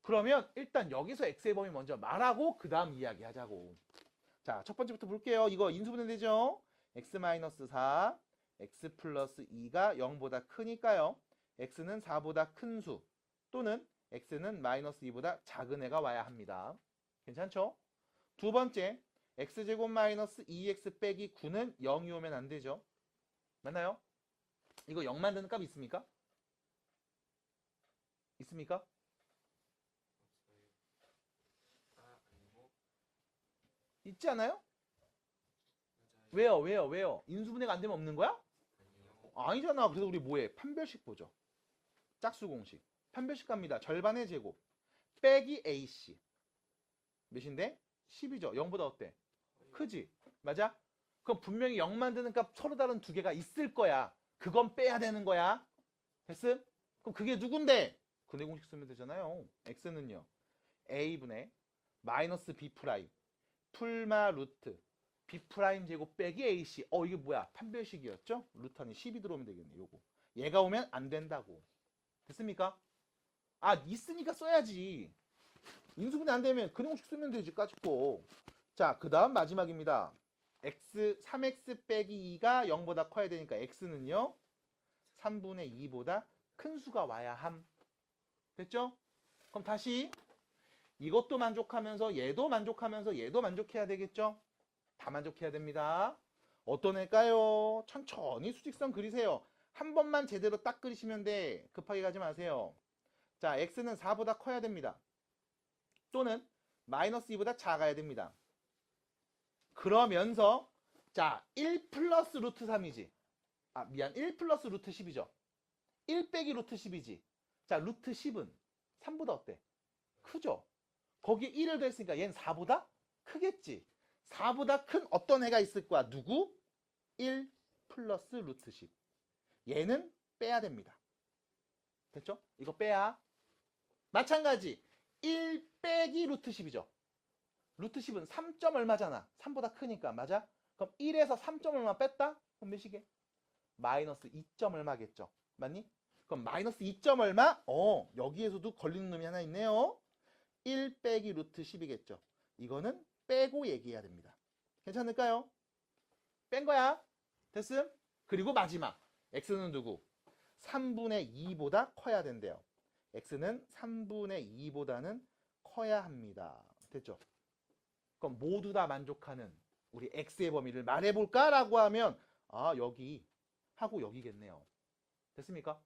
그러면 일단 여기서 x의 범위 먼저 말하고 그 다음 이야기하자고. 자, 첫 번째부터 볼게요. 이거 인수분해 되죠? x 마이너스 4, x 플러스 2가 0보다 크니까요. x는 4보다 큰 수 또는 x는 마이너스 2보다 작은 애가 와야 합니다. 괜찮죠? 두 번째, x제곱 마이너스 2x 빼기 9는 0이 오면 안 되죠. 맞나요? 이거 0 만드는 값 있습니까? 있습니까? 있지 않아요? 왜요? 인수분해가 안 되면 없는 거야? 아니잖아. 그래서 우리 뭐해? 판별식 보죠. 짝수 공식. 판별식 갑니다. 절반의 제곱 빼기 AC. 몇인데? 10이죠. 0보다 어때? 크지? 맞아? 그럼 분명히 0 만드는 값 서로 다른 두 개가 있을 거야. 그건 빼야 되는 거야. 됐음? 그럼 그게 누군데? 근해 공식 쓰면 되잖아요. x는요. a분의 마이너스 b 프라임 풀마 루트 b 프라임 제곱 빼기 ac. 이게 뭐야? 판별식이었죠? 루트 안에 10이 들어오면 되겠네. 요거. 얘가 오면 안 된다고. 됐습니까? 있으니까 써야지. 인수분해 안 되면 근해 공식 쓰면 되지. 까짓거. 자, 그 다음 마지막입니다. x 3x 빼기 2가 0보다 커야 되니까 x는요. 3분의 2보다 큰 수가 와야 함. 됐죠? 그럼 다시 이것도 만족하면서 얘도 만족하면서 얘도 만족해야 되겠죠? 다 만족해야 됩니다. 어떤 애일까요? 천천히 수직선 그리세요. 한 번만 제대로 딱 그리시면 돼. 급하게 가지 마세요. 자, x는 4보다 커야 됩니다. 또는 마이너스 2보다 작아야 됩니다. 그러면서 자, 1 플러스 루트 3이지. 1 플러스 루트 10이죠. 1 빼기 루트 10이지. 자, 루트 10은 3보다 어때? 크죠? 거기에 1을 더했으니까 얘는 4보다 크겠지. 4보다 큰 어떤 애가 있을 거야. 누구? 1 플러스 루트 10. 얘는 빼야 됩니다. 됐죠? 이거 빼야. 마찬가지 1 빼기 루트 10이죠. 루트 10은 3점 얼마잖아. 3보다 크니까. 맞아? 그럼 1에서 3점 얼마 뺐다? 그럼 몇이게? 마이너스 2점 얼마겠죠. 맞니? 그럼 마이너스 2점 얼마? 여기에서도 걸리는 놈이 하나 있네요. 1 빼기 루트 10이겠죠. 이거는 빼고 얘기해야 됩니다. 괜찮을까요? 뺀 거야. 됐음? 그리고 마지막. x는 누구? 3분의 2보다 커야 된대요. x는 3분의 2보다는 커야 합니다. 됐죠? 그럼 모두 다 만족하는 우리 x의 범위를 말해볼까? 라고 하면 여기 하고 여기겠네요. 됐습니까?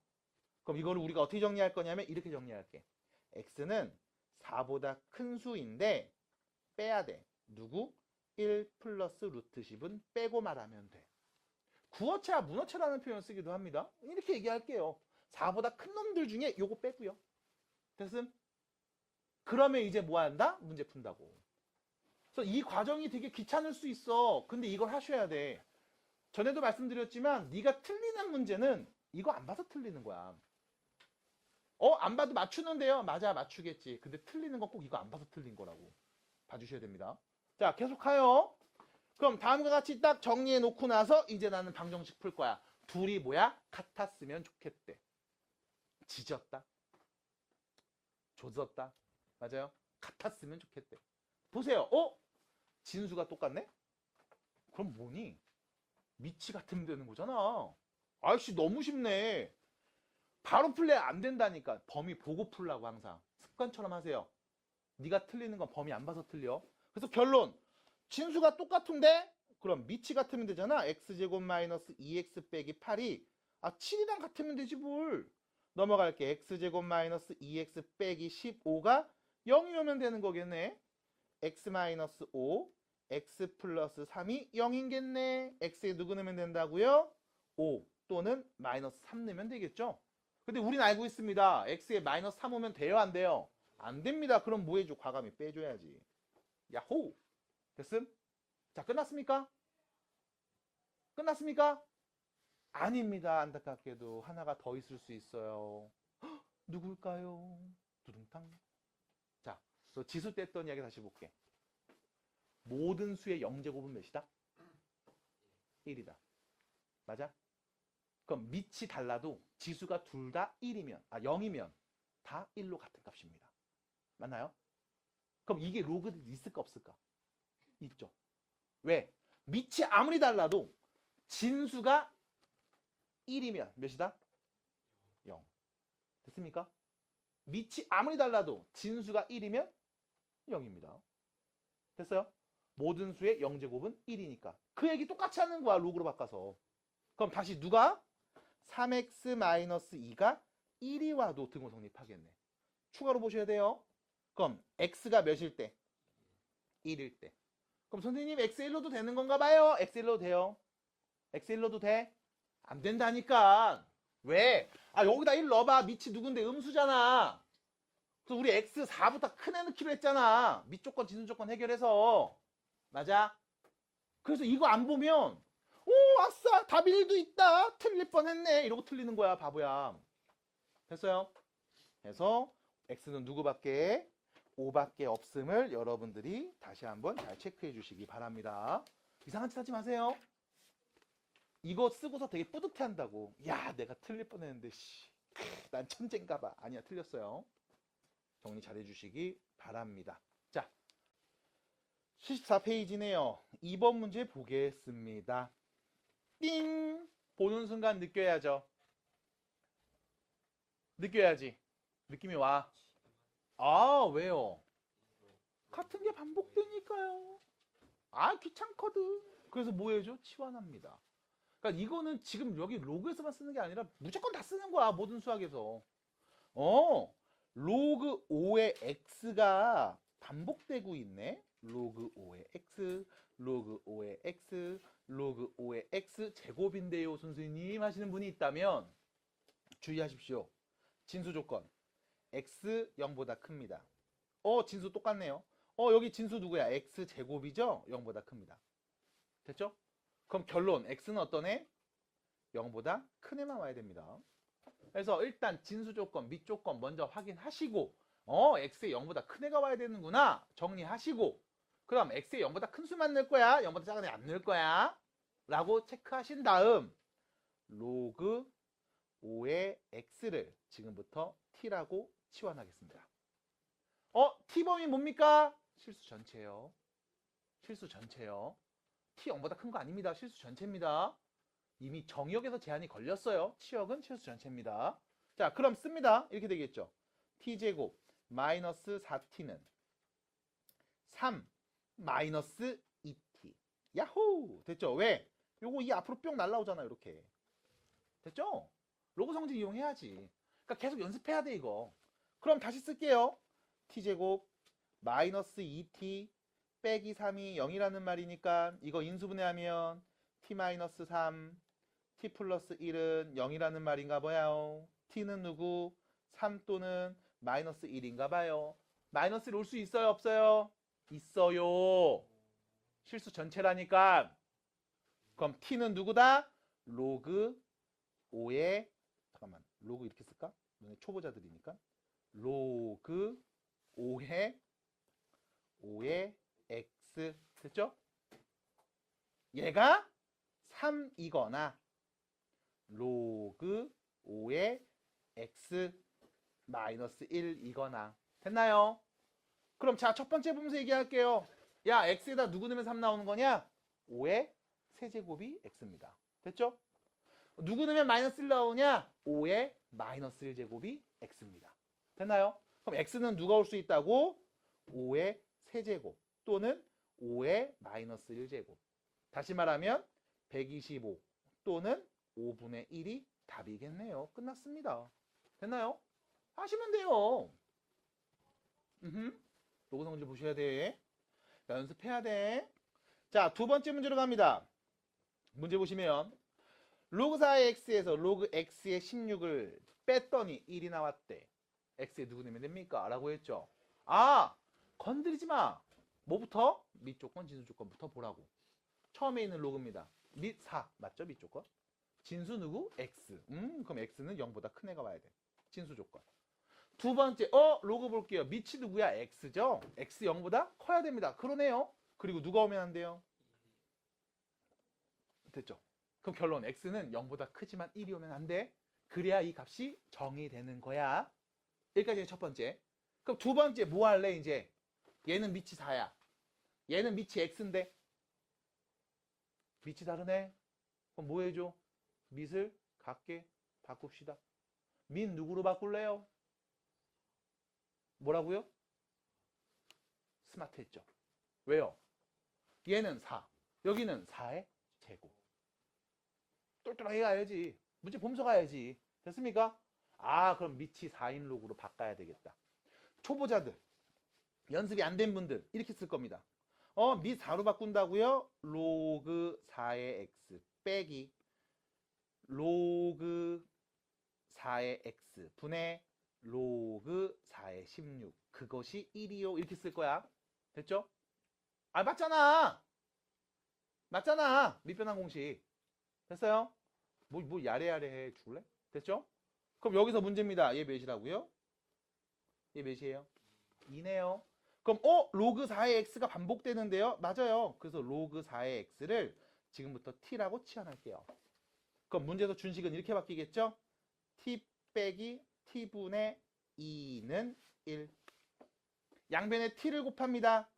그럼 이거를 우리가 어떻게 정리할 거냐면 이렇게 정리할게. x는 4보다 큰 수인데 빼야 돼. 누구? 1 플러스 루트 10은 빼고 말하면 돼. 구어체와 문어체라는 표현 쓰기도 합니다. 이렇게 얘기할게요. 4보다 큰 놈들 중에 요거 빼고요. 됐음? 그러면 이제 뭐 한다? 문제 푼다고. 그래서 이 과정이 되게 귀찮을 수 있어. 근데 이걸 하셔야 돼. 전에도 말씀드렸지만 네가 틀리는 문제는 이거 안 봐서 틀리는 거야. 안 봐도 맞추는데요. 맞아, 맞추겠지. 근데 틀리는 건 꼭 이거 안 봐서 틀린 거라고 봐주셔야 됩니다. 자, 계속하여. 그럼 다음과 같이 딱 정리해 놓고 나서 이제 나는 방정식 풀 거야. 둘이 뭐야? 같았으면 좋겠대. 지졌다. 조졌다. 맞아요? 같았으면 좋겠대. 보세요. 진수가 똑같네? 그럼 뭐니? 미치 같으면 되는 거잖아. 아이씨, 너무 쉽네. 바로 풀래 안 된다니까. 범위 보고 풀라고 항상. 습관처럼 하세요. 네가 틀리는 건 범위 안 봐서 틀려. 그래서 결론. 진수가 똑같은데? 그럼 미치 같으면 되잖아. x제곱 마이너스 2x 빼기 8이 7이랑 같으면 되지 뭘. 넘어갈게. x제곱 마이너스 2x 빼기 15가 0이 오면 되는 거겠네. x 마이너스 5, x 플러스 3이 0이겠네. x에 누구 넣으면 된다고요? 5 또는 마이너스 3 넣으면 되겠죠. 근데 우린 알고 있습니다. x에 마이너스 3 오면 돼요, 안 돼요? 안 됩니다. 그럼 뭐 해줘? 과감히 빼줘야지. 야호! 됐음? 자, 끝났습니까? 끝났습니까? 아닙니다. 안타깝게도 하나가 더 있을 수 있어요. 헉, 누굴까요? 두둥탕. 자, 지수 뗐던 이야기 다시 볼게. 모든 수의 영제곱은 몇이다? 1이다. 맞아? 그럼 밑이 달라도 지수가 둘 다 1이면, 0이면 다 1로 같은 값입니다. 맞나요? 그럼 이게 로그도 있을까 없을까? 있죠. 왜? 밑이 아무리 달라도 진수가 1이면 몇이다? 0. 됐습니까? 밑이 아무리 달라도 진수가 1이면 0입니다. 됐어요? 모든 수의 영제곱은 1이니까. 그 얘기 똑같이 하는 거야, 로그로 바꿔서. 그럼 다시 누가? 3x-2가 1이 와도 등호 성립하겠네. 추가로 보셔야 돼요. 그럼 x가 몇일 때? 1일 때. 그럼 그럼 선생님 엑셀로도 되는 건가 봐요. 엑셀로 돼요. 엑셀로도 돼? 안 된다니까. 왜? 아 여기다 1 넣어봐. 밑이 누군데 음수잖아. 그래서 우리 x4보다 큰 애 넣기로 했잖아. 밑 조건 진수 조건 해결해서. 맞아? 그래서 이거 안 보면 오 아싸 답 1도 있다. 틀릴 뻔했네. 이러고 틀리는 거야 바보야. 됐어요? 그래서 x는 누구밖에? 5밖에 없음을 여러분들이 다시 한번 잘 체크해 주시기 바랍니다. 이상한 짓 하지 마세요. 이거 쓰고서 되게 뿌듯해 한다고. 야 내가 틀릴 뻔했는데 난 천재인가 봐. 아니야 틀렸어요. 정리 잘 해주시기 바랍니다. 자 74페이지네요. 2번 문제 보겠습니다. 띵! 보는 순간 느껴야죠. 느껴야지. 느낌이 와. 아 왜요? 같은 게 반복되니까요. 아 귀찮거든. 그래서 뭐 해줘? 치환합니다. 그러니까 이거는 지금 여기 로그에서만 쓰는 게 아니라 무조건 다 쓰는 거야. 모든 수학에서. 로그 5의 x가 반복되고 있네. 로그 5의 x, 로그 5의 x, 로그 5의 x 제곱인데요. 선생님 하시는 분이 있다면 주의하십시오. 진수 조건. x 0보다 큽니다. 진수 똑같네요. 여기 진수 누구야? x 제곱이죠? 0보다 큽니다. 됐죠? 그럼 결론 x는 어떤 애? 0보다 큰 애만 와야 됩니다. 그래서 일단 진수 조건, 밑 조건 먼저 확인하시고 x의 0보다 큰 애가 와야 되는구나 정리하시고 그럼 x의 0보다 큰 수만 넣을 거야? 0보다 작은 애 안 넣을 거야? 라고 체크하신 다음 로그 5의 x를 지금부터 t라고 치환하겠습니다. t범위 뭡니까? 실수 전체요. 실수 전체요. t 0보다 큰 거 아닙니다. 실수 전체입니다. 이미 정의역에서 제한이 걸렸어요. 치역은 실수 전체입니다. 자, 그럼 씁니다. 이렇게 되겠죠. t제곱 마이너스 4t는 3 마이너스 2t. 야호! 됐죠? 왜? 요거 이 앞으로 뿅 날라오잖아. 이렇게. 됐죠? 로그 성질 이용해야지. 그러니까 계속 연습해야 돼 이거. 그럼 다시 쓸게요. t제곱 마이너스 2t 빼기 3이 0이라는 말이니까 이거 인수분해하면 t-3 t 플러스 1은 0이라는 말인가 봐요. t는 누구? 3 또는 마이너스 1인가 봐요. 마이너스 1 올 수 있어요? 없어요? 있어요. 실수 전체라니까. 그럼 t는 누구다? 로그 5의 잠깐만 로그 이렇게 쓸까? 너네 초보자들이니까 로그 5의 x 됐죠? 얘가 3이거나 로그 5의 x 마이너스 1이거나 됐나요? 그럼 자 첫 번째 보면서 얘기할게요. 야 x에다 누구 넣으면 3 나오는 거냐? 5의 세제곱이 x입니다. 됐죠? 누구 넣으면 마이너스 1 나오냐? 5의 마이너스 1제곱이 x입니다. 됐나요? 그럼 x는 누가 올 수 있다고? 5의 세제곱 또는 5의 마이너스 1제곱. 다시 말하면 125 또는 5분의 1이 답이겠네요. 끝났습니다. 됐나요? 하시면 돼요. 로그 성질 보셔야 돼. 자, 연습해야 돼. 자, 두 번째 문제로 갑니다. 문제 보시면 로그 4의 x에서 로그 x의 16을 뺐더니 1이 나왔대. x에 누구 내면 됩니까? 라고 했죠. 아! 건드리지 마. 뭐부터? 밑 조건, 진수 조건부터 보라고. 처음에 있는 로그입니다. 밑 4. 맞죠? 밑 조건. 진수 누구? x. 그럼 x는 0보다 큰 애가 와야 돼. 진수 조건. 두 번째, 로그 볼게요. 밑이 누구야? x죠? x 0보다 커야 됩니다. 그러네요. 그리고 누가 오면 안 돼요? 됐죠? 그럼 결론, x는 0보다 크지만 1이 오면 안 돼. 그래야 이 값이 정의되는 거야. 여기까지 첫 번째. 그럼 두 번째 뭐 할래 이제? 얘는 밑이 4야. 얘는 밑이 x인데 밑이 다르네. 그럼 뭐 해줘? 밑을 같게 바꿉시다. 밑 누구로 바꿀래요? 뭐라고요? 스마트했죠. 왜요? 얘는 4. 여기는 4의 제곱. 똘똘하게 가야지. 문제 보면서 가야지. 됐습니까? 아 그럼 밑이 4인 로그로 바꿔야 되겠다. 초보자들 연습이 안 된 분들 이렇게 쓸 겁니다. 미 4로 바꾼다고요? 로그 4의 x 빼기 로그 4의 x 분의 로그 4의 16 그것이 1이요 이렇게 쓸 거야. 됐죠? 아 맞잖아. 맞잖아. 밑변환 공식. 됐어요? 뭐 야래야래해 줄래? 됐죠? 그럼 여기서 문제입니다. 얘 몇이라고요? 얘 몇이에요? 2네요. 그럼 로그 4의 x가 반복되는데요? 맞아요. 그래서 로그 4의 x를 지금부터 t라고 치환할게요. 그럼 문제에서 준식은 이렇게 바뀌겠죠? t 빼기 t분의 2는 1. 양변에 t를 곱합니다.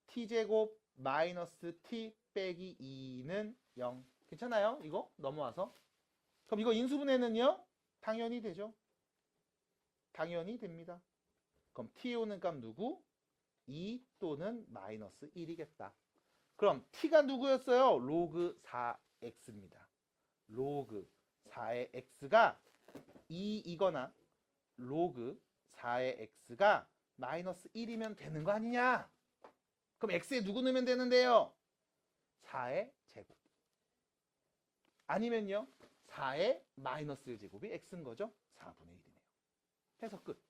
t제곱 마이너스 t 빼기 2는 0. 괜찮아요? 이거 넘어와서. 그럼 이거 인수분해는요? 당연히 되죠. 당연히 됩니다. 그럼 t 오는 값 누구? 2 또는 마이너스 1이겠다. 그럼 t가 누구였어요? 로그 4x입니다. 로그 4의 x가 2이거나 로그 4의 x가 마이너스 1이면 되는 거 아니냐? 그럼 x에 누구 넣으면 되는데요? 4의 제곱. 아니면요? 4의 마이너스 1제곱이 x인 거죠? 4분의 1이네요. 해서 끝.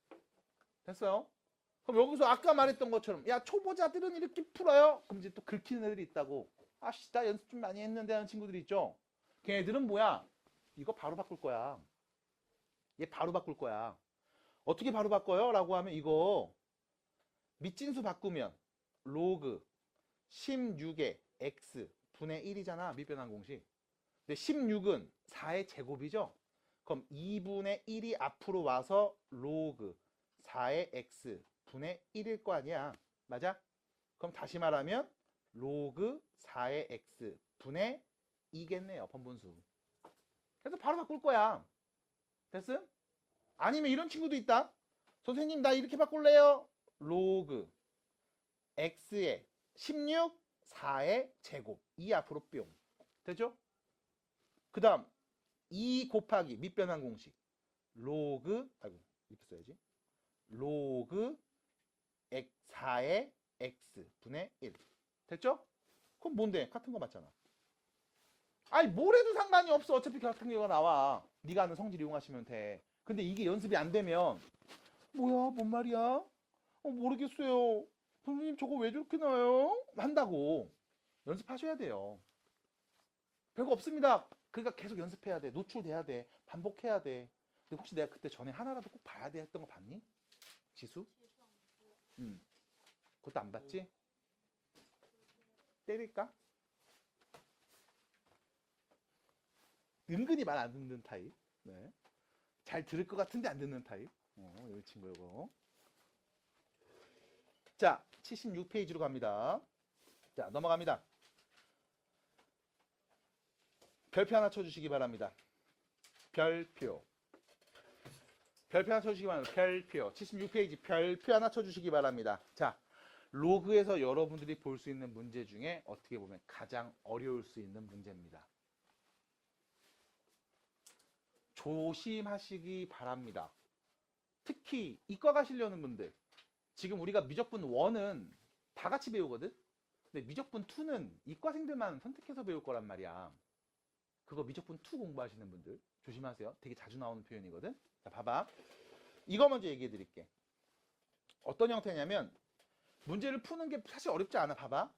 됐어요? 그럼 여기서 아까 말했던 것처럼 야 초보자들은 이렇게 풀어요? 그럼 이제 또 긁히는 애들이 있다고. 아씨 나 연습 좀 많이 했는데 하는 친구들이 있죠? 걔네들은 뭐야? 이거 바로 바꿀 거야. 얘 바로 바꿀 거야. 어떻게 바로 바꿔요? 라고 하면 이거 밑진수 바꾸면 로그 16의 x 분의 1이잖아. 밑변환 공식. 근데 16은 4의 제곱이죠? 그럼 2분의 1이 앞으로 와서 로그 4의 x 분의 1일 거 아니야. 맞아? 그럼 다시 말하면 로그 4의 x 분의 2겠네요. 번분수. 그래서 바로 바꿀 거야. 됐음? 아니면 이런 친구도 있다. 선생님 나 이렇게 바꿀래요. 로그 x의 16 4의 제곱 2 앞으로 뿅. 됐죠? 그 다음 2 곱하기 밑변환 공식 로그 아이고 이렇게 써야지. 로그 4의 x 분의 1. 됐죠? 그럼 뭔데? 같은 거 맞잖아. 아니 뭘 해도 상관이 없어. 어차피 같은 경우가 나와. 네가 아는 성질 이용하시면 돼. 근데 이게 연습이 안 되면 뭐야 뭔 말이야? 모르겠어요. 선생님 저거 왜 저렇게 나와요? 한다고. 연습하셔야 돼요. 별거 없습니다. 그러니까 계속 연습해야 돼. 노출돼야 돼. 반복해야 돼. 근데 혹시 내가 그때 전에 하나라도 꼭 봐야 돼 했던 거 봤니? 지수? 그것도 안 봤지? 때릴까? 은근히 말 안 듣는 타입. 네. 잘 들을 것 같은데 안 듣는 타입. 이 친구 이거. 자, 76페이지로 갑니다. 자, 넘어갑니다. 별표 하나 쳐주시기 바랍니다. 별표. 별표 하나 쳐주시기 바랍니다. 별표. 76페이지 별표 하나 쳐주시기 바랍니다. 자, 로그에서 여러분들이 볼 수 있는 문제 중에 어떻게 보면 가장 어려울 수 있는 문제입니다. 조심하시기 바랍니다. 특히 이과 가시려는 분들. 지금 우리가 미적분 1은 다 같이 배우거든? 근데 미적분 2는 이과생들만 선택해서 배울 거란 말이야. 그거 미적분 2 공부하시는 분들 조심하세요. 되게 자주 나오는 표현이거든. 자, 봐봐. 이거 먼저 얘기해 드릴게. 어떤 형태냐면 문제를 푸는 게 사실 어렵지 않아. 봐봐.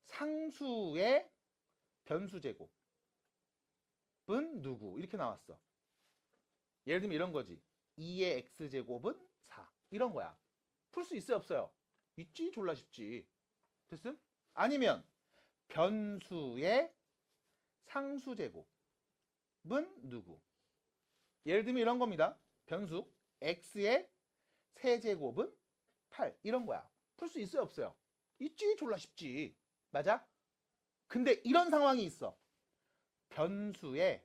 상수의 변수 제곱은 누구? 이렇게 나왔어. 예를 들면 이런 거지. 2의 x제곱은 4. 이런 거야. 풀 수 있어요? 없어요? 있지? 졸라 쉽지. 됐음? 아니면 변수의 상수제곱은 누구? 예를 들면 이런 겁니다. 변수 x의 세제곱은 8. 이런 거야. 풀 수 있어요? 없어요? 있지? 졸라 쉽지. 맞아? 근데 이런 상황이 있어. 변수의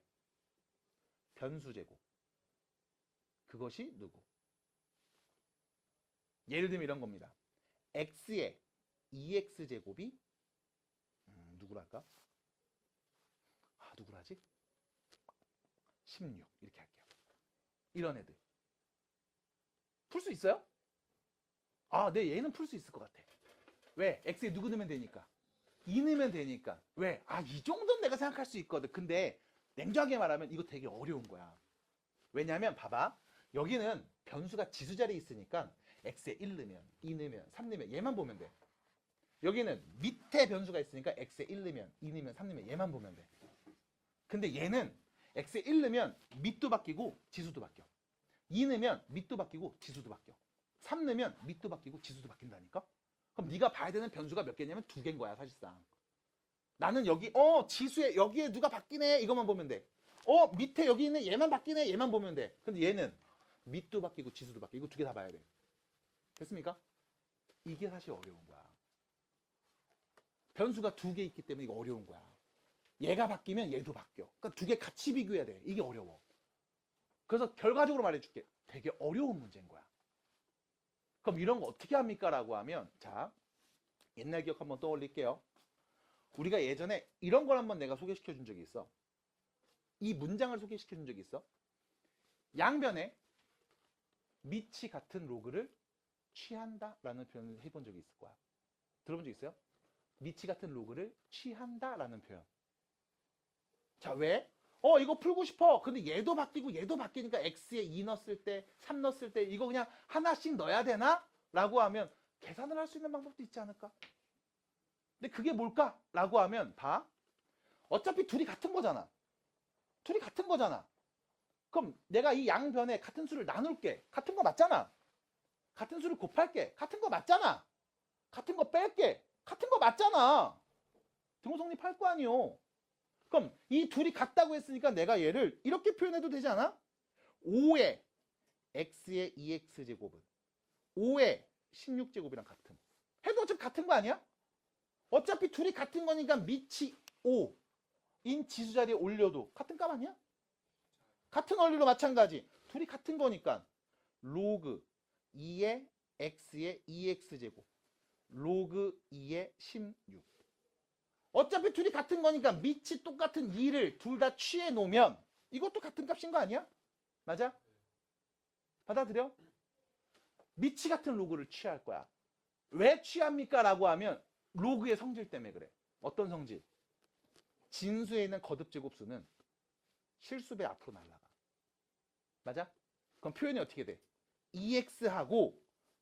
변수제곱. 그것이 누구? 예를 들면 이런 겁니다. x의 2x제곱이 누구랄까? 누구라지? 16 이렇게 할게요. 이런 애들. 풀 수 있어요? 네 얘는 풀 수 있을 것 같아. 왜? x에 누구 넣으면 되니까. 2 넣으면 되니까. 왜? 아, 이 정도는 내가 생각할 수 있거든. 근데 냉정하게 말하면 이거 되게 어려운 거야. 왜냐면 봐봐. 여기는 변수가 지수 자리에 있으니까 x에 1 넣으면 2 넣으면 3 넣으면 얘만 보면 돼. 여기는 밑에 변수가 있으니까 x에 1 넣으면 2 넣으면 3 넣으면 얘만 보면 돼. 근데 얘는 x에 1 넣으면 밑도 바뀌고 지수도 바뀌어. 2 넣으면 밑도 바뀌고 지수도 바뀌어. 3 넣으면 밑도 바뀌고 지수도 바뀐다니까? 그럼 네가 봐야 되는 변수가 몇 개냐면 2개인 거야, 사실상. 나는 여기 지수에 여기에 누가 바뀌네 이것만 보면 돼. 밑에 여기 있는 얘만 바뀌네 얘만 보면 돼. 근데 얘는 밑도 바뀌고 지수도 바뀌고 이거 2개 다 봐야 돼. 됐습니까? 이게 사실 어려운 거야. 변수가 2개 있기 때문에 이거 어려운 거야. 얘가 바뀌면 얘도 바뀌어. 그러니까 2개 같이 비교해야 돼. 이게 어려워. 그래서 결과적으로 말해줄게. 되게 어려운 문제인 거야. 그럼 이런 거 어떻게 합니까? 라고 하면 자, 옛날 기억 한번 떠올릴게요. 우리가 예전에 이런 걸 한번 내가 소개시켜 준 적이 있어. 이 문장을 소개시켜 준 적이 있어. 양변에 밑이 같은 로그를 취한다 라는 표현을 해본 적이 있을 거야. 들어본 적 있어요? 밑이 같은 로그를 취한다 라는 표현. 자, 왜? 이거 풀고 싶어. 근데 얘도 바뀌고 얘도 바뀌니까 x에 2 넣었을 때 3 넣었을 때 이거 그냥 하나씩 넣어야 되나? 라고 하면 계산을 할 수 있는 방법도 있지 않을까? 근데 그게 뭘까? 라고 하면 봐. 어차피 둘이 같은 거잖아. 둘이 같은 거잖아. 그럼 내가 이 양변에 같은 수를 나눌게. 같은 거 맞잖아. 같은 수를 곱할게. 같은 거 맞잖아. 같은 거 뺄게. 같은 거 맞잖아. 등호 성립할 거 아니요. 그럼 이 둘이 같다고 했으니까 내가 얘를 이렇게 표현해도 되지 않아? 5의 x의 2x제곱은 5의 16제곱이랑 같음. 해도 어차피 같은 거 아니야? 어차피 둘이 같은 거니까 밑이 5인 지수 자리에 올려도 같은 값 아니야? 같은 원리로 마찬가지. 둘이 같은 거니까 로그 2의 x의 2x제곱 로그 2의 16. 어차피 둘이 같은 거니까 밑이 똑같은 2를 둘 다 취해 놓으면 이것도 같은 값인 거 아니야? 맞아? 받아들여? 밑이 같은 로그를 취할 거야. 왜 취합니까? 라고 하면 로그의 성질 때문에 그래. 어떤 성질? 진수에 있는 거듭제곱수는 실수배 앞으로 날아가. 맞아? 그럼 표현이 어떻게 돼? 2x하고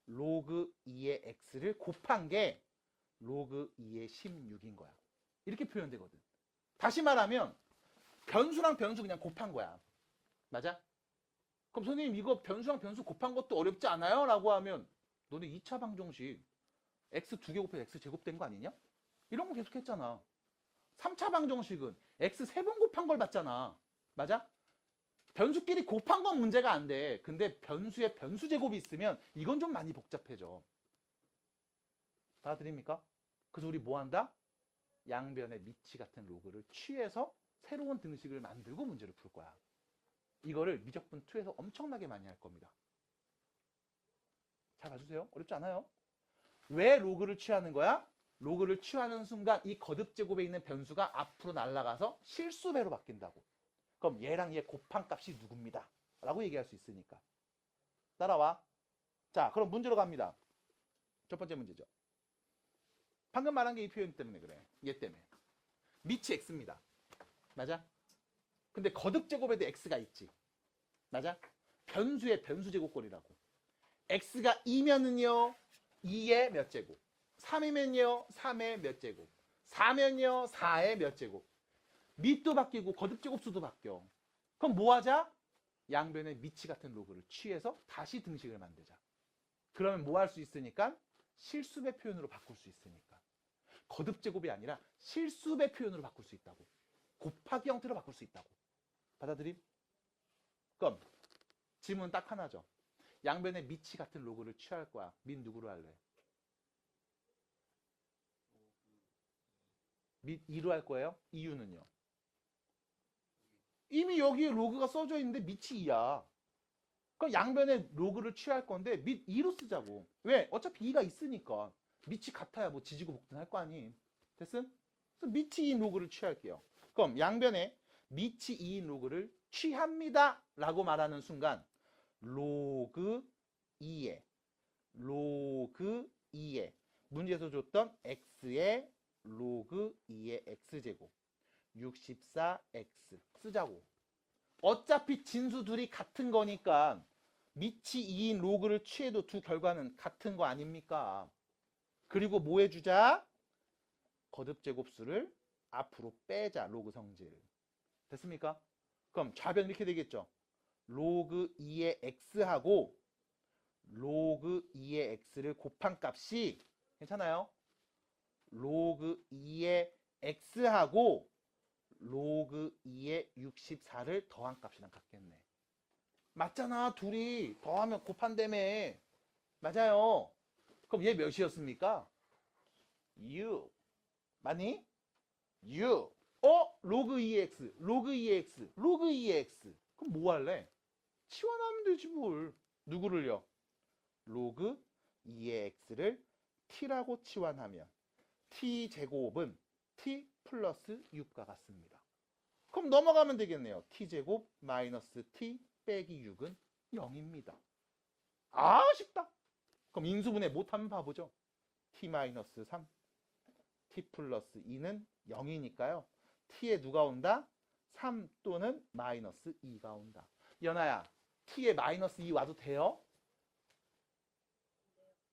로그 2의 x를 곱한 게 로그 2의 16인 거야. 이렇게 표현되거든. 다시 말하면 변수랑 변수 그냥 곱한 거야. 맞아? 그럼 선생님 이거 변수랑 변수 곱한 것도 어렵지 않아요? 라고 하면 너네 2차 방정식 x 2개 곱해서 x 제곱된 거 아니냐? 이런 거 계속 했잖아. 3차 방정식은 x 3번 곱한 걸 봤잖아. 맞아? 변수끼리 곱한 건 문제가 안 돼. 근데 변수에 변수 제곱이 있으면 이건 좀 많이 복잡해져. 받아들입니까? 그래서 우리 뭐 한다? 양변의 밑이 같은 로그를 취해서 새로운 등식을 만들고 문제를 풀 거야. 이거를 미적분 2에서 엄청나게 많이 할 겁니다. 잘 봐주세요. 어렵지 않아요? 왜 로그를 취하는 거야? 로그를 취하는 순간 이 거듭제곱에 있는 변수가 앞으로 날아가서 실수배로 바뀐다고. 그럼 얘랑 얘 곱한 값이 누굽니다. 라고 얘기할 수 있으니까. 따라와. 자, 그럼 문제로 갑니다. 첫 번째 문제죠. 방금 말한 게 이 표현 때문에 그래. 얘 때문에. 밑이 x입니다. 맞아? 근데 거듭제곱에도 x가 있지. 맞아? 변수의 변수제곱꼴이라고. x가 2면은요. 2의 몇 제곱. 3이면요. 3의 몇 제곱. 4면요. 4의 몇 제곱. 밑도 바뀌고 거듭제곱수도 바뀌어. 그럼 뭐 하자? 양변의 밑이 같은 로그를 취해서 다시 등식을 만들자. 그러면 뭐 할 수 있으니까? 실수배 표현으로 바꿀 수 있으니까. 거듭제곱이 아니라 실수배 표현으로 바꿀 수 있다고. 곱하기 형태로 바꿀 수 있다고. 받아들임? 그럼 질문 딱 하나죠. 양변의 밑이 같은 로그를 취할 거야. 밑 누구로 할래? 밑 2로 할 거예요? 이유는요? 이미 여기에 로그가 써져 있는데 밑이 2야. 그럼 양변에 로그를 취할 건데 밑 2로 쓰자고. 왜? 어차피 2가 있으니까. 밑이 같아야 뭐 지지고 볶든 할 거 아니. 됐음? 그래서 밑이 2인 로그를 취할게요. 그럼 양변에 밑이 2인 로그를 취합니다. 라고 말하는 순간 로그 2에 로그 2에 문제에서 줬던 x의 로그 2의 x제곱 64x 쓰자고. 어차피 진수 둘이 같은 거니까 밑이 2인 로그를 취해도 두 결과는 같은 거 아닙니까? 그리고 뭐 해주자? 거듭제곱수를 앞으로 빼자. 로그 성질. 됐습니까? 그럼 좌변 이렇게 되겠죠. 로그 2의 x하고 로그 2의 x를 곱한 값이 괜찮아요? 로그 2의 x하고 로그 2의 64를 더한 값이랑 같겠네. 맞잖아. 둘이 더하면 곱한다며. 맞아요. 그럼 얘 몇이었습니까? 6. 맞니? 6. 로그 2x, 로그 2x, 로그 2x. 그럼 뭐 할래? 치환하면 되지 뭘. 누구를요? 로그 2의 x를 t라고 치환하면 t제곱은 t 플러스 6과 같습니다. 그럼 넘어가면 되겠네요. t제곱 마이너스 t 빼기 6은 0입니다. 아, 쉽다. 그럼 인수분해 못하면 봐보죠. t 마이너스 3, t 플러스 2는 0이니까요. t에 누가 온다? 3 또는 마이너스 2가 온다. 연아야, t에 마이너스 2 와도 돼요?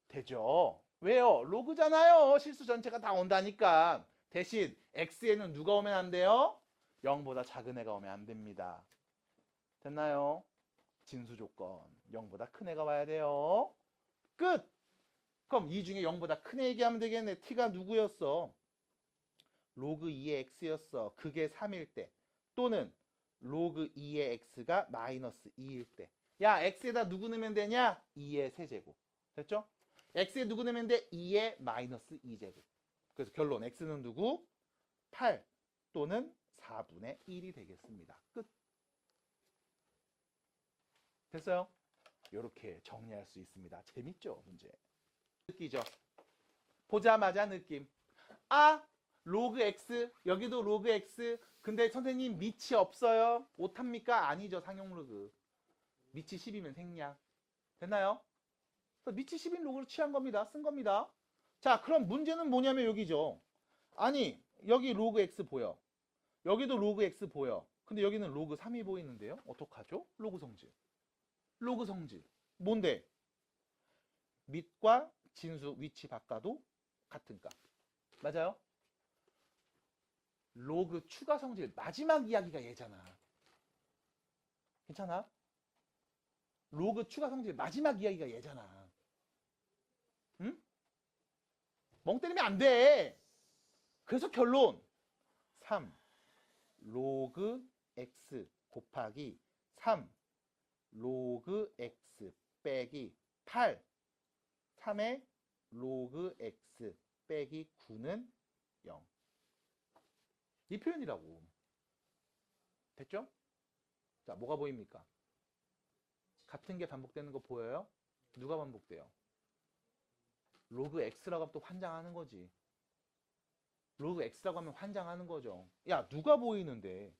되죠. 왜요? 로그잖아요. 실수 전체가 다 온다니까. 대신 x에는 누가 오면 안 돼요? 0보다 작은 애가 오면 안 됩니다. 됐나요? 진수 조건. 0보다 큰 애가 와야 돼요. 끝! 그럼 이 중에 0보다 큰 애 얘기하면 되겠네. t가 누구였어? 로그 2의 x였어. 그게 3일 때. 또는 로그 2의 x가 마이너스 2일 때. 야, x에다 누구 넣으면 되냐? 2의 세제곱. 됐죠? x에 누구 넣으면 돼? 2의 마이너스 2제곱. 그래서 결론 x는 누구? 8 또는 4분의 1이 되겠습니다. 끝. 됐어요? 이렇게 정리할 수 있습니다. 재밌죠? 문제. 느끼죠? 보자마자 느낌. 아, 로그 x, 여기도 로그 x. 근데 선생님 밑이 없어요. 못합니까? 아니죠. 상용 로그. 밑이 10이면 생략. 됐나요? 밑이 10인 로그를 취한 겁니다. 쓴 겁니다. 자, 그럼 문제는 뭐냐면 여기죠. 아니, 여기 로그 x 보여. 여기도 로그 x 보여. 근데 여기는 로그 3이 보이는데요. 어떡하죠? 로그 성질. 로그 성질. 뭔데? 밑과 진수 위치 바꿔도 같은 값. 맞아요? 로그 추가 성질 마지막 이야기가 얘잖아. 괜찮아? 로그 추가 성질 마지막 이야기가 얘잖아. 응? 멍 때리면 안 돼. 그래서 결론 3 로그 x 곱하기 3 로그 x 빼기 8 3의 로그 x 빼기 9는 0. 이 표현이라고. 됐죠? 자, 뭐가 보입니까? 같은 게 반복되는 거 보여요? 누가 반복돼요? 로그 x라고 하면 또 환장하는 거지. 로그 x라고 하면 환장하는 거죠. 야, 누가 보이는데?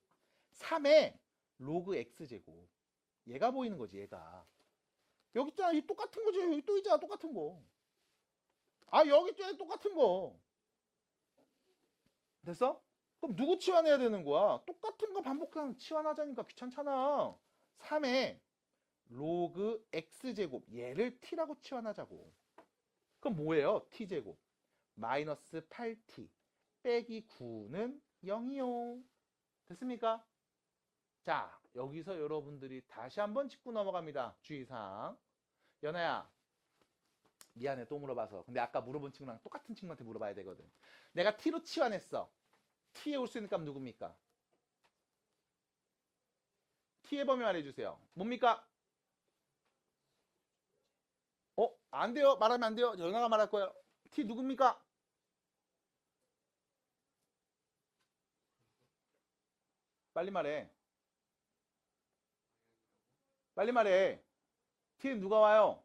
3의 로그 x제곱. 얘가 보이는 거지, 얘가. 여기 있잖아. 이 똑같은 거지. 여기 또 있잖아. 똑같은 거. 아, 여기 있잖아. 똑같은 거. 됐어? 그럼 누구 치환해야 되는 거야? 똑같은 거 반복하면 치환하자니까 귀찮잖아. 3의 로그 x제곱. 얘를 t라고 치환하자고. 그럼 뭐예요? t제곱. 마이너스 8t 빼기 9는 0이요. 됐습니까? 자, 여기서 여러분들이 다시 한번 짚고 넘어갑니다. 주의사항. 연아야, 미안해 또 물어봐서. 근데 아까 물어본 친구랑 똑같은 친구한테 물어봐야 되거든. 내가 t로 치환했어. t에 올 수 있는 값 누굽니까? t의 범위 말해주세요. 뭡니까? 안 돼요. 말하면 안 돼요. 연아가 말할 거예요. t 누굽니까? 빨리 말해. 빨리 말해. t는 누가 와요?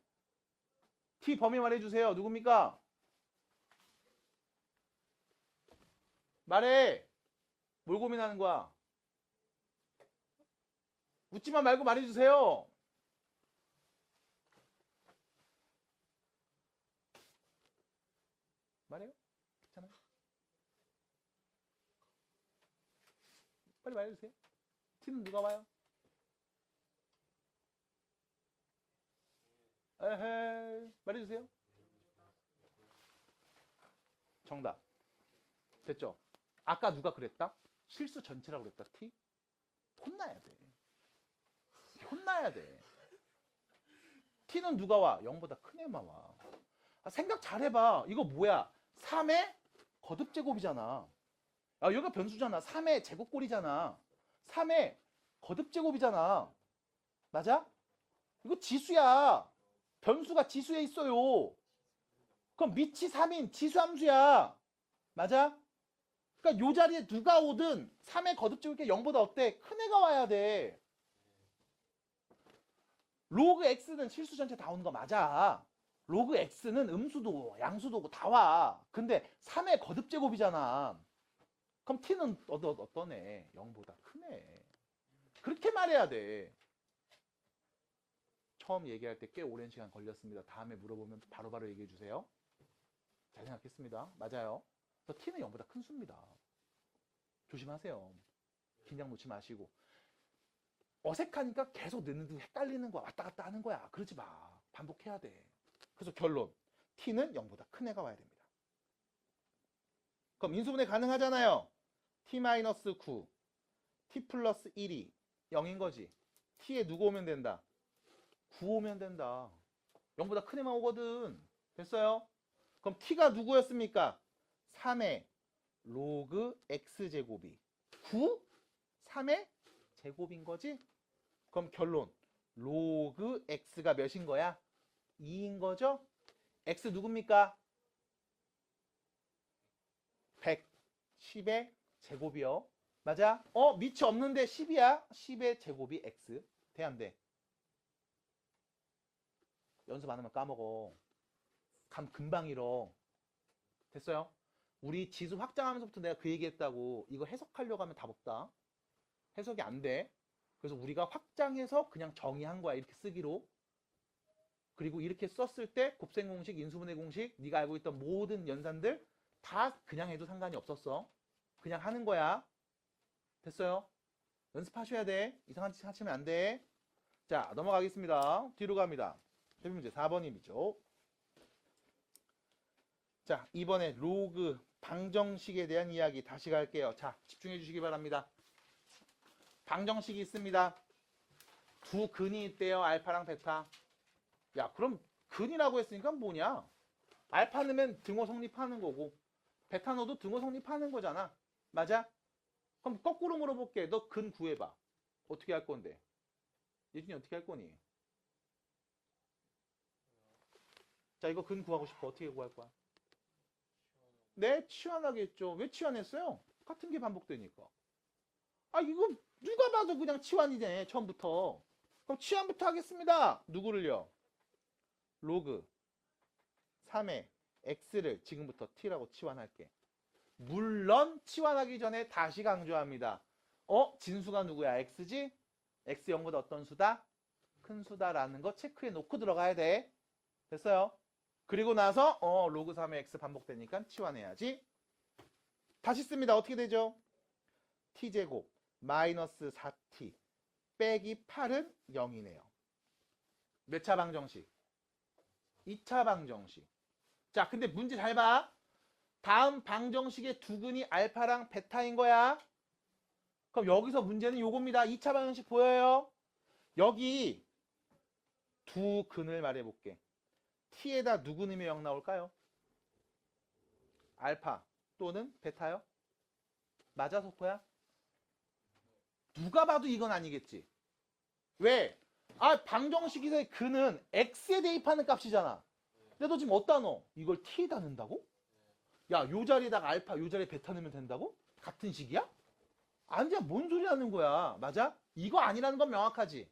t 범위 말해주세요. 누굽니까? 말해. 뭘 고민하는 거야? 웃지만 말고 말해주세요. 말해요? 괜찮아? 빨리 말해주세요. t는 누가 와요? 에헤이, 말해주세요. 정답. 됐죠? 아까 누가 그랬다? 실수 전체라고 그랬다. t? 혼나야 돼. 혼나야 돼. t는 누가 와? 0보다 큰 애만 와. 아, 생각 잘 해봐. 이거 뭐야? 3의 거듭제곱이잖아. 아, 여기가 변수잖아. 3의 제곱꼴이잖아. 3의 거듭제곱이잖아. 맞아? 이거 지수야. 변수가 지수에 있어요. 그럼 밑이 3인 지수함수야. 맞아? 그러니까 요 자리에 누가 오든 3의 거듭제곱이 0보다 어때? 큰 애가 와야 돼. 로그 x는 실수 전체 다 오는 거 맞아. 로그 x는 음수도 양수도 다 와. 근데 3의 거듭제곱이잖아. 그럼 t는 어떤 애? 0보다 큰 애. 그렇게 말해야 돼. 처음 얘기할 때 꽤 오랜 시간 걸렸습니다. 다음에 물어보면 바로바로 얘기해 주세요. 잘 생각했습니다. 맞아요. 그래서 t는 0보다 큰 수입니다. 조심하세요. 긴장 놓지 마시고. 어색하니까 계속 넣는데 헷갈리는 거야. 왔다 갔다 하는 거야. 그러지 마. 반복해야 돼. 그래서 결론. t는 0보다 큰 애가 와야 됩니다. 그럼 인수분해 가능하잖아요. t-9, t 플러스 1이 0인 거지. t에 누구 오면 된다? 9 오면 된다. 0보다 큰 애만 오거든. 됐어요? 그럼 t가 누구였습니까? 3의 로그 x제곱이 9? 3의 제곱인 거지? 그럼 결론. 로그 x가 몇인 거야? 2인 거죠? x 누굽니까? 100, 10의 제곱이요. 맞아? 밑이 없는데 10이야? 10의 제곱이 x. 돼, 안 돼? 연습 안 하면 까먹어. 감 금방 잃어. 됐어요? 우리 지수 확장하면서부터 내가 그 얘기했다고. 이거 해석하려고 하면 답 없다. 해석이 안 돼. 그래서 우리가 확장해서 그냥 정의한 거야. 이렇게 쓰기로. 그리고 이렇게 썼을 때 곱셈 공식, 인수분해 공식, 네가 알고 있던 모든 연산들 다 그냥 해도 상관이 없었어. 그냥 하는 거야. 됐어요? 연습하셔야 돼. 이상한 짓 하시면 안 돼. 자, 넘어가겠습니다. 뒤로 갑니다. 대표 문제 4번이죠. 자, 이번에 로그 방정식에 대한 이야기 다시 갈게요. 자, 집중해 주시기 바랍니다. 방정식이 있습니다. 두 근이 있대요. 알파랑 베타. 야, 그럼 근이라고 했으니까 뭐냐? 알파 넣으면 등호 성립하는 거고 베타 넣어도 등호 성립하는 거잖아. 맞아? 그럼 거꾸로 물어볼게. 너 근 구해봐. 어떻게 할 건데? 예준이 어떻게 할 거니? 자, 이거 근 구하고 싶어. 어떻게 구할 거야? 네, 치환하겠죠. 왜 치환했어요? 같은 게 반복되니까. 아, 이거 누가 봐도 그냥 치환이네. 처음부터. 그럼 치환부터 하겠습니다. 누구를요? 로그 3의 x를 지금부터 t라고 치환할게. 물론 치환하기 전에 다시 강조합니다. 진수가 누구야? x지? x 0보다 어떤 수다? 큰 수다라는 거 체크해 놓고 들어가야 돼. 됐어요? 그리고 나서 로그 3의 x 반복되니까 치환해야지. 다시 씁니다. 어떻게 되죠? t제곱 마이너스 4t 빼기 8은 0이네요. 몇 차 방정식? 2차 방정식. 자, 근데 문제 잘 봐. 다음 방정식의 두 근이 알파랑 베타인 거야. 그럼 여기서 문제는 요겁니다. 2차 방정식 보여요? 여기 두 근을 말해볼게. t에다 누구 넣으면 0 나올까요? 알파 또는 베타요? 맞아, 속호야? 누가 봐도 이건 아니겠지. 왜? 방정식에서의 근은 x에 대입하는 값이잖아. 근데 너 지금 어디다 넣어? 이걸 t에다 넣는다고? 야, 요 자리에다가 알파, 요 자리에 베타 넣으면 된다고? 같은 식이야? 아니야, 뭔 소리 하는 거야. 맞아? 이거 아니라는 건 명확하지?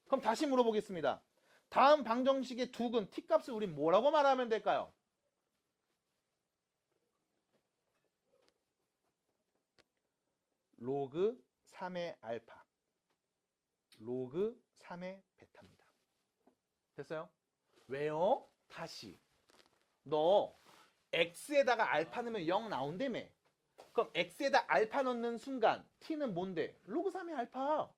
그럼 다시 물어보겠습니다. 다음 방정식의 두 근 t값을 우리 뭐라고 말하면 될까요? 로그 3의 알파, 로그 3의 베타입니다. 됐어요? 왜요? 다시. 너 x에다가 알파 넣으면 0 나온다며. 그럼 x에다 알파 넣는 순간 t는 뭔데? 로그 3의 알파.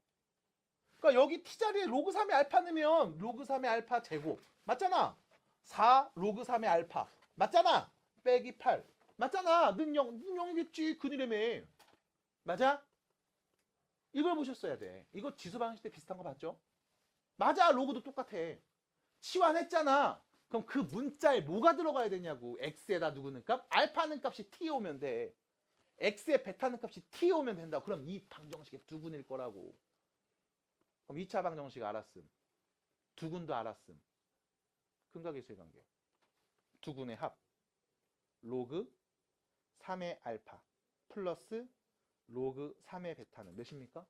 그러니까 여기 t 자리에 로그 3의 알파 넣으면 로그 3의 알파 제곱. 맞잖아. 4 로그 3의 알파. 맞잖아. 빼기 8. 맞잖아. 는 0이겠지. 근이라며. 맞아? 이걸 보셨어야 돼. 이거 지수 방식 때 비슷한 거 봤죠? 맞아. 로그도 똑같아. 치환했잖아. 그럼 그 문자에 뭐가 들어가야 되냐고. x에다 누구는 값? 알파는 값이 t 오면 돼. x에 베타는 값이 t 오면 된다. 그럼 이 방정식의 두근일 거라고. 그럼 2차 방정식 알았음. 두근도 알았음. 근각계수의 관계. 두근의 합. 로그 3의 알파 플러스 로그 3의 베타는 몇입니까?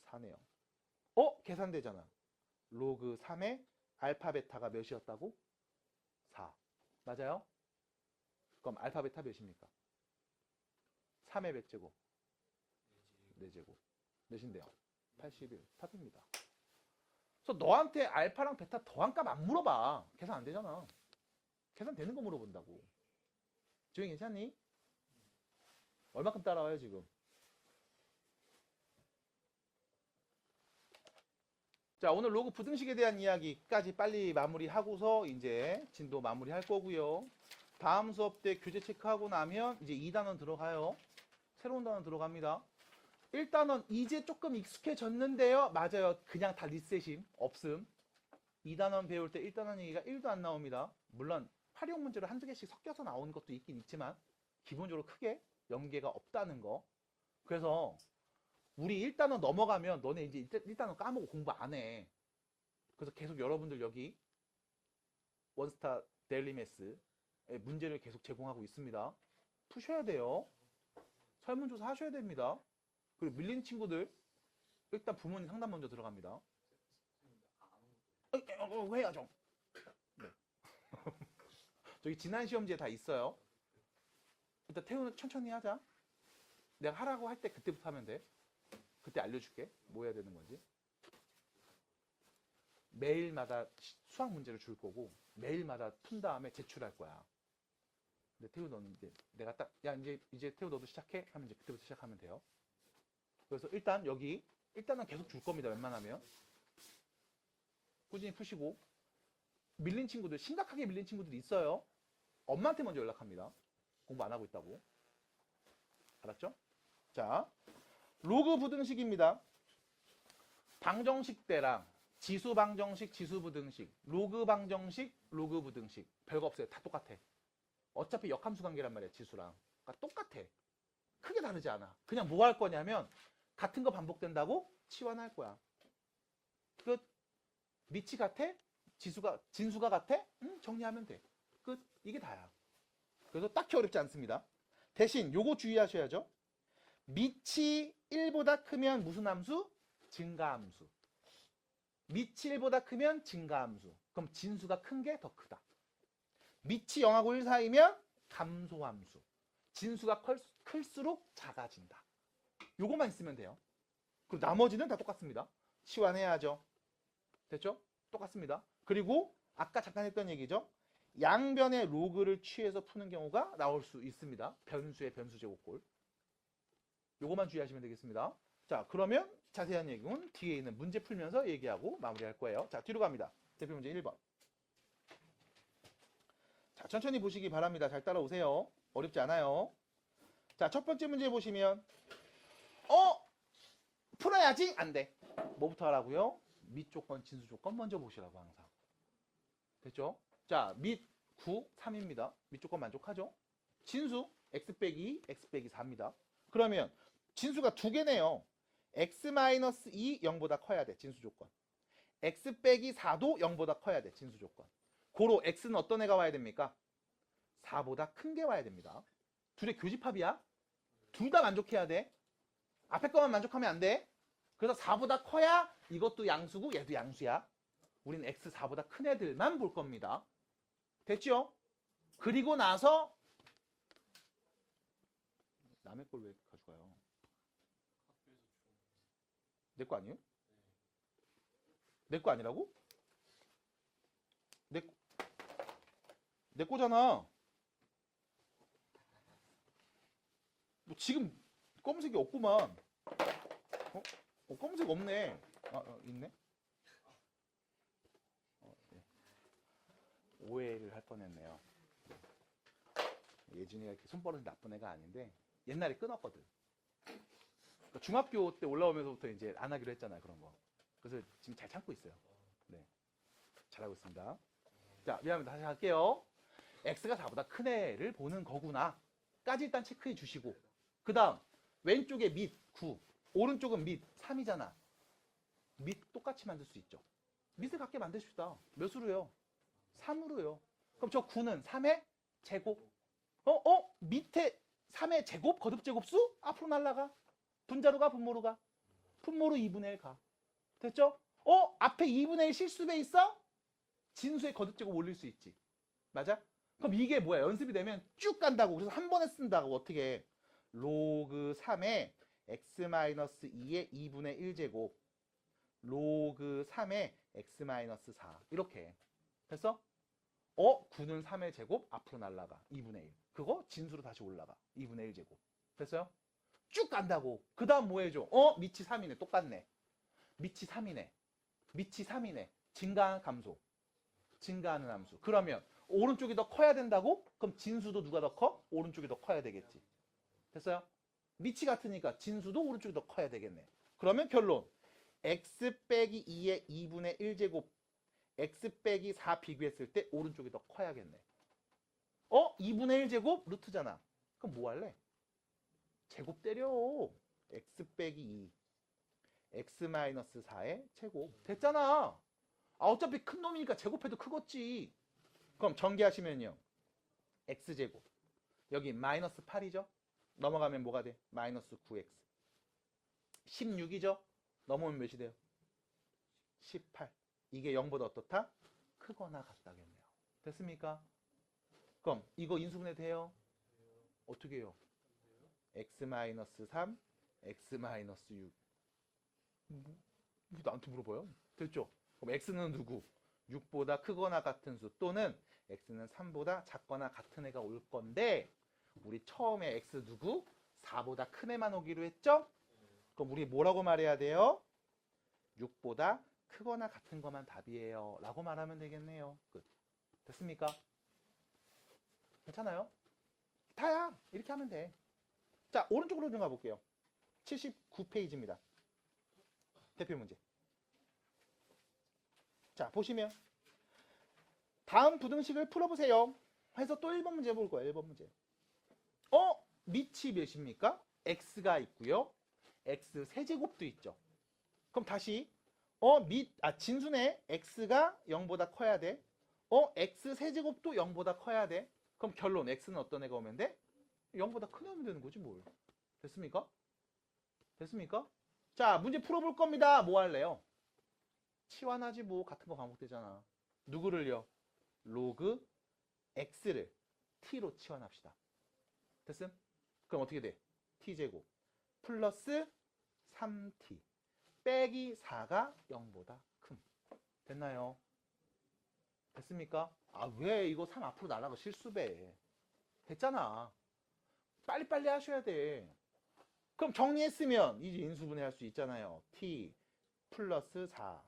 4네요. 계산되잖아. 로그 3의 알파 베타가 몇이었다고? 4. 맞아요? 그럼 알파 베타 몇입니까? 3의 몇 제곱? 4제곱. 몇인데요? 81. 답입니다. 그래서 너한테 알파랑 베타 더한 값 안 물어봐. 계산 안 되잖아. 계산 되는 거 물어본다고. 지금 괜찮니? 얼마큼 따라와요 지금? 자, 오늘 로그 부등식에 대한 이야기까지 빨리 마무리하고서 이제 진도 마무리할 거고요. 다음 수업 때 교재 체크하고 나면 이제 2단원 들어가요. 새로운 단원 들어갑니다. 1단원 이제 조금 익숙해졌는데요. 맞아요. 그냥 다 리셋임. 없음. 2단원 배울 때 1단원 얘기가 1도 안 나옵니다. 물론 활용 문제로 한두 개씩 섞여서 나오는 것도 있긴 있지만 기본적으로 크게 연계가 없다는 거. 그래서 우리 1단원 넘어가면 너네 이제 1단원 까먹고 공부 안 해. 그래서 계속 여러분들 여기 원스타 데일리 매스의 문제를 계속 제공하고 있습니다. 푸셔야 돼요. 설문조사 하셔야 됩니다. 그리고 밀린 친구들 일단 부모님 상담 먼저 들어갑니다. 해야죠. 네. 저기 지난 시험지에 다 있어요. 일단 태우는 천천히 하자. 내가 하라고 할 때 그때부터 하면 돼. 그때 알려줄게. 뭐 해야 되는 건지. 매일마다 수학 문제를 줄 거고 매일마다 푼 다음에 제출할 거야. 근데 태우 너는 이제 내가 딱 야 이제 태우 너도 시작해 하면 이제 그때부터 시작하면 돼요. 그래서 일단 여기 일단은 계속 줄 겁니다. 웬만하면 꾸준히 푸시고 밀린 친구들 심각하게 밀린 친구들이 있어요. 엄마한테 먼저 연락합니다. 공부 안 하고 있다고. 알았죠? 자, 로그 부등식입니다. 방정식 때랑 지수 방정식, 지수 부등식, 로그 방정식, 로그 부등식 별거 없어요. 다 똑같아. 어차피 역함수 관계란 말이야. 지수랑. 그러니까 똑같아. 크게 다르지 않아. 그냥 뭐 할 거냐면 같은 거 반복된다고 치환할 거야. 끝. 밑이 같아? 진수가 같아? 정리하면 돼. 끝. 이게 다야. 그래서 딱히 어렵지 않습니다. 대신 요거 주의하셔야죠. 밑이 1보다 크면 무슨 함수? 증가함수. 밑이 1보다 크면 증가함수. 그럼 진수가 큰 게 더 크다. 밑이 0하고 1 사이면 감소함수. 진수가 클수록 작아진다. 요거만 있으면 돼요. 그리고 나머지는 다 똑같습니다. 치환해야죠. 됐죠? 똑같습니다. 그리고 아까 잠깐 했던 얘기죠. 양변의 로그를 취해서 푸는 경우가 나올 수 있습니다. 변수의 변수 제곱꼴. 요거만 주의하시면 되겠습니다. 자, 그러면 자세한 얘기는 뒤에 있는 문제 풀면서 얘기하고 마무리할 거예요. 자, 뒤로 갑니다. 대표 문제 1번. 자, 천천히 보시기 바랍니다. 잘 따라오세요. 어렵지 않아요. 자, 첫 번째 문제 보시면 풀어야지? 안 돼. 뭐부터 하라고요? 밑 조건, 진수 조건 먼저 보시라고 항상. 됐죠? 자, 밑 9, 3입니다. 밑 조건 만족하죠? 진수 x 빼기 4입니다. 그러면 진수가 두 개네요. x-2 0보다 커야 돼. 진수 조건. x 빼기 4도 0보다 커야 돼. 진수 조건. 고로 x는 어떤 애가 와야 됩니까? 4보다 큰 게 와야 됩니다. 둘의 교집합이야. 둘 다 만족해야 돼. 앞에 거만 만족하면 안 돼. 그래서 4보다 커야 이것도 양수고 얘도 양수야. 우린 x 4보다 큰 애들만 볼 겁니다. 됐죠? 그리고 나서 남의 걸 왜 가져가요? 내 거 아니에요? 내 거 아니라고? 내 거잖아. 뭐 지금 검은색이 없구만. 검은색 없네. 있네. 네. 오해를 할 뻔했네요. 예준이가 이렇게 손버릇이 나쁜 애가 아닌데 옛날에 끊었거든. 그러니까 중학교 때 올라오면서부터 이제 안 하기로 했잖아요, 그런 거. 그래서 지금 잘 참고 있어요. 네, 잘하고 있습니다. 자, 미안합니다. 다시 할게요. x가 4보다 큰 애를 보는 거구나 까지 일단 체크해 주시고, 그 다음 왼쪽에 밑 9, 오른쪽은 밑 3이잖아. 밑 똑같이 만들 수 있죠. 밑을 같게 만드십시다. 몇으로요? 3으로요. 그럼 저 9는 3의 제곱. 밑에 3의 제곱, 거듭제곱수? 앞으로 날라가. 분자로 가, 분모로 가? 분모로 2분의 1 가. 됐죠? 앞에 2분의 1 실수배 있어? 진수의 거듭제곱 올릴 수 있지. 맞아? 그럼 이게 뭐야? 연습이 되면 쭉 간다고. 그래서 한 번에 쓴다고. 어떻게 해? 로그 3의 x-2의 2분의 1제곱 로그 3의 x-4 이렇게 해. 됐어? 9는 3의 제곱 앞으로 날라가 2분의 1. 그거 진수로 다시 올라가 2분의 1제곱. 됐어요? 쭉 간다고. 그 다음 뭐 해줘? 밑이 3이네. 똑같네. 밑이 3이네. 밑이 3이네. 증가한 감소. 증가하는 함수. 그러면 오른쪽이 더 커야 된다고? 그럼 진수도 누가 더 커? 오른쪽이 더 커야 되겠지. 됐어요? 밑이 같으니까 진수도 오른쪽이 더 커야 되겠네. 그러면 결론. x 빼기 2의 2분의 1제곱 x 빼기 4 비교했을 때 오른쪽이 더 커야겠네. 2분의 1제곱 루트잖아. 그럼 뭐 할래? 제곱 때려. x 빼기 2 x-4의 제곱. 됐잖아. 어차피 큰 놈이니까 제곱해도 크겠지. 그럼 전개하시면요. x제곱. 여기 마이너스 8이죠? 넘어가면 뭐가 돼? 마이너스 9x. 16이죠? 넘어오면 몇이 돼요? 18. 이게 0보다 어떻다? 크거나 같다겠네요. 됐습니까? 그럼 이거 인수분해 돼요? 어떻게 해요? x-3, x-6. 나한테 물어봐요. 됐죠? 그럼 x는 누구? 6보다 크거나 같은 수 또는 x는 3보다 작거나 같은 애가 올 건데 우리 처음에 x 누구? 4보다 큰 애만 오기로 했죠? 그럼 우리 뭐라고 말해야 돼요? 6보다 크거나 같은 것만 답이에요 라고 말하면 되겠네요. 끝. 됐습니까? 괜찮아요? 다야. 이렇게 하면 돼. 자, 오른쪽으로 좀 가볼게요. 79페이지입니다. 대표 문제. 자, 보시면 다음 부등식을 풀어보세요 해서 또 1번 문제 볼 거예요. 1번 문제. 밑이 몇입니까? x가 있고요. x 세제곱도 있죠. 그럼 다시 진수네. x가 0보다 커야 돼. x 세제곱도 0보다 커야 돼. 그럼 결론 x는 어떤 애가 오면 돼? 0보다 큰 애 오면 되는 거지 뭘. 됐습니까? 됐습니까? 자, 문제 풀어볼 겁니다. 뭐 할래요? 치환하지 뭐. 같은 거 반복되잖아. 누구를요? 로그 x를 t로 치환합시다. 됐음? 그럼 어떻게 돼? t제곱 플러스 3t 빼기 4가 0보다 큼. 됐나요? 됐습니까? 왜 이거 3 앞으로 날아가 실수배. 됐잖아. 빨리빨리 하셔야 돼. 그럼 정리했으면 이제 인수분해 할 수 있잖아요. t 플러스 4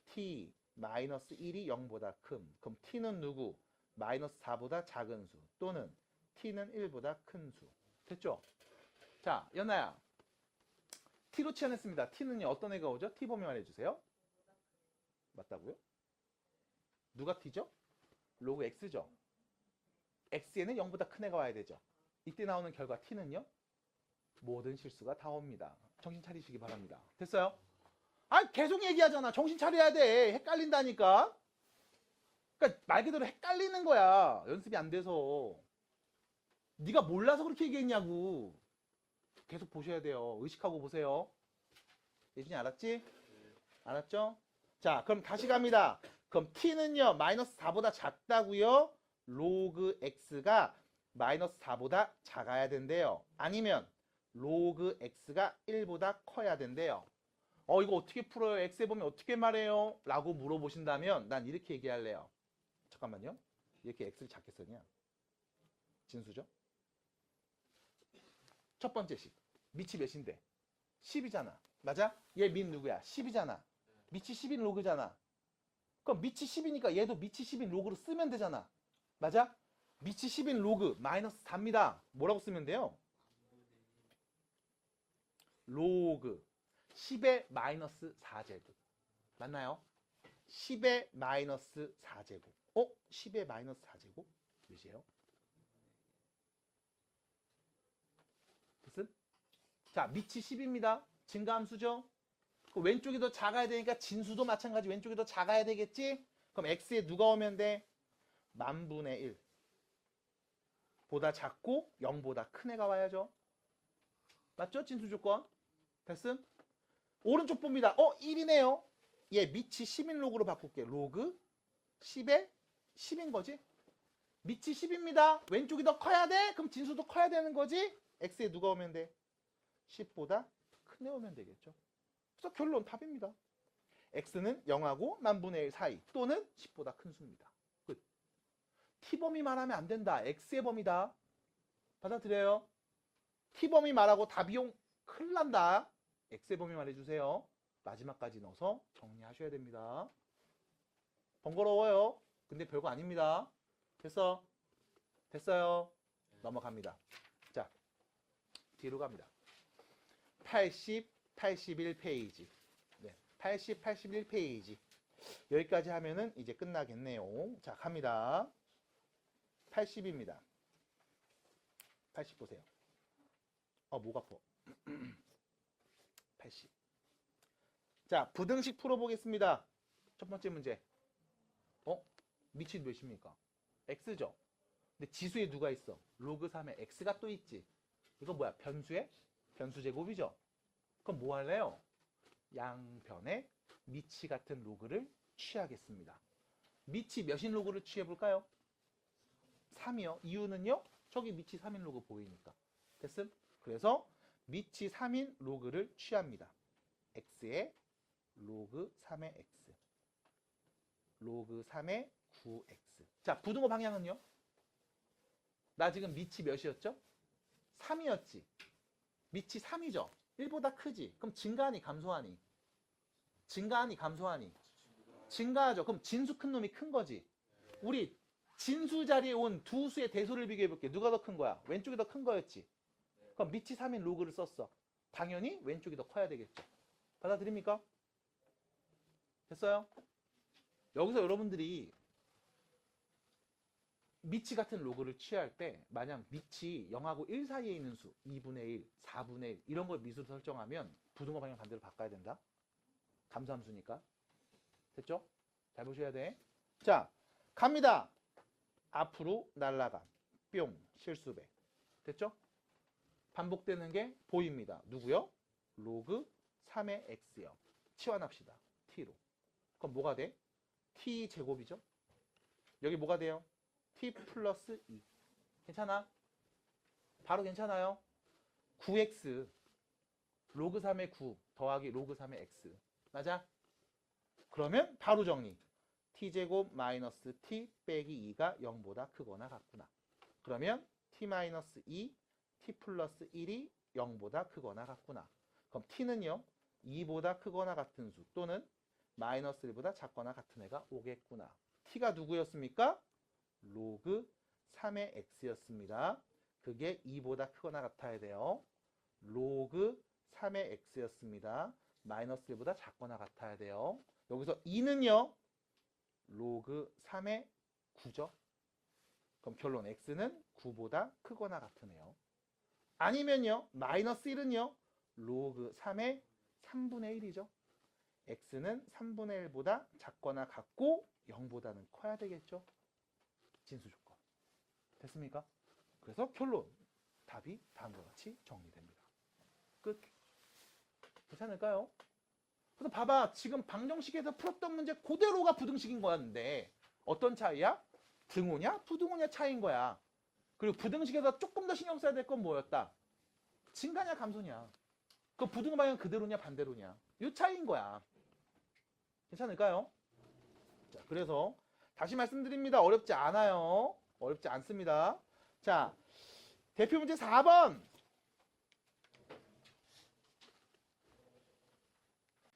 t 마이너스 1이 0보다 큼. 그럼 t는 누구? 마이너스 4보다 작은 수 또는 t는 1보다 큰 수. 됐죠? 자, 연아야. t로 치환했습니다. t는요 어떤 애가 오죠? t 범위 말해주세요. 맞다고요? 누가 t죠? 로그 x죠. x에는 0보다 큰 애가 와야 되죠. 이때 나오는 결과 t는요 모든 실수가 다 옵니다. 정신 차리시기 바랍니다. 됐어요? 계속 얘기하잖아. 정신 차려야 돼. 헷갈린다니까. 그러니까 말 그대로 헷갈리는 거야. 연습이 안 돼서. 네가 몰라서 그렇게 얘기했냐고. 계속 보셔야 돼요. 의식하고 보세요. 예준이 알았지? 알았죠? 자, 그럼 다시 갑니다. 그럼 t는요 마이너스 4보다 작다고요? 로그 x가 마이너스 4보다 작아야 된대요. 아니면 로그 x가 1보다 커야 된대요. 이거 어떻게 풀어요? x에 보면 어떻게 말해요? 라고 물어보신다면 난 이렇게 얘기할래요. 잠깐만요. 이렇게 x를 작게 쓰냐? 진수죠? 첫 번째 식. 밑이 몇인데? 10이잖아. 맞아? 얘 밑 누구야? 10이잖아. 밑이 10인 로그잖아. 그럼 밑이 10이니까 얘도 밑이 10인 로그로 쓰면 되잖아. 맞아? 밑이 10인 로그 마이너스 4입니다. 뭐라고 쓰면 돼요? 로그 10의 마이너스 4제곱. 맞나요? 10의 마이너스 4제곱. 10의 마이너스 4제곱? 몇이에요? 무슨? 자, 밑이 10입니다. 증가함수죠? 왼쪽이 더 작아야 되니까 진수도 마찬가지 왼쪽이 더 작아야 되겠지? 그럼 x에 누가 오면 돼? 만분의 1 보다 작고 0보다 큰 애가 와야죠. 맞죠? 진수 조건. 됐음? 오른쪽 봅니다. 1이네요. 얘 밑이 10인 로그로 바꿀게. 로그 10에 10인 거지? 밑이 10입니다. 왼쪽이 더 커야 돼? 그럼 진수도 커야 되는 거지? x에 누가 오면 돼? 10보다 큰 애 오면 되겠죠. 그래서 결론 답입니다. x는 0하고 만분의 1 사이 또는 10보다 큰 수입니다. 끝. t범위 말하면 안 된다. x의 범위다. 받아들여요? t범위 말하고 답이용 큰일 난다. x의 범위 말해주세요. 마지막까지 넣어서 정리하셔야 됩니다. 번거로워요. 근데 별거 아닙니다. 됐어? 됐어요? 넘어갑니다. 자, 뒤로 갑니다. 80, 81페이지. 네, 80, 81페이지. 여기까지 하면은 이제 끝나겠네요. 자, 갑니다. 80입니다. 80 보세요. 목 아파. 80. 자, 부등식 풀어보겠습니다. 첫 번째 문제. 밑이 몇입니까? x죠. 근데 지수에 누가 있어? 로그 3에 x가 또 있지. 이거 뭐야? 변수의 변수 제곱이죠. 그럼 뭐 할래요? 양변에 밑이 같은 로그를 취하겠습니다. 밑이 몇인 로그를 취해볼까요? 3이요. 이유는요? 저기 밑이 3인 로그 보이니까. 됐음? 그래서 밑이 3인 로그를 취합니다. x에 로그 3의 x. 로그 3의 9x. 자, 부등호 방향은요? 나 지금 밑이 몇이었죠? 3이었지. 밑이 3이죠. 1보다 크지. 그럼 증가하니 감소하니? 증가하니 감소하니? 증가하죠. 그럼 진수 큰 놈이 큰 거지. 우리 진수 자리에 온 두 수의 대소를 비교해 볼게. 누가 더 큰 거야? 왼쪽이 더 큰 거였지. 그럼 밑이 3인 로그를 썼어. 당연히 왼쪽이 더 커야 되겠죠. 받아들입니까? 됐어요? 여기서 여러분들이 밑이 같은 로그를 취할 때 만약 밑이 0하고 1 사이에 있는 수 2분의 1, 4분의 1 이런 걸 밑으로 설정하면 부등호 방향 반대로 바꿔야 된다. 감소함수니까. 됐죠? 잘 보셔야 돼. 자, 갑니다. 앞으로 날아가. 뿅. 실수배. 됐죠? 반복되는 게 보입니다. 누구요? 로그 3의 x요. 치환합시다. t로. 그럼 뭐가 돼? t 제곱이죠? 여기 뭐가 돼요? t 플러스 2. 괜찮아? 바로 괜찮아요? 9x 로그 3의 9 더하기 로그 3의 x. 맞아? 그러면 바로 정리. t제곱 마이너스 t 빼기 2가 0보다 크거나 같구나. 그러면 t 마이너스 2, t 플러스 1이 0보다 크거나 같구나. 그럼 t는요. 2보다 크거나 같은 수 또는 마이너스 1보다 작거나 같은 애가 오겠구나. t가 누구였습니까? 로그 3의 x였습니다. 그게 2보다 크거나 같아야 돼요. 로그 3의 x였습니다. 마이너스 1보다 작거나 같아야 돼요. 여기서 2는요. 로그 3의 9죠. 그럼 결론 x는 9보다 크거나 같은 애요. 아니면요. 마이너스 1은요. 로그 3의 3분의 1이죠. x는 3분의 1보다 작거나 같고 0보다는 커야 되겠죠. 진수 조건. 됐습니까? 그래서 결론. 답이 다음과 같이 정리됩니다. 끝. 괜찮을까요? 그래서 봐봐. 지금 방정식에서 풀었던 문제 그대로가 부등식인 거였는데 어떤 차이야? 등호냐? 부등호냐 차이인 거야. 그리고 부등식에서 조금 더 신경 써야 될 건 뭐였다? 증가냐 감소냐. 그 부등호 방향 그대로냐 반대로냐. 이 차이인 거야. 괜찮을까요? 자, 그래서 다시 말씀드립니다. 어렵지 않아요. 어렵지 않습니다. 자, 대표 문제 4번.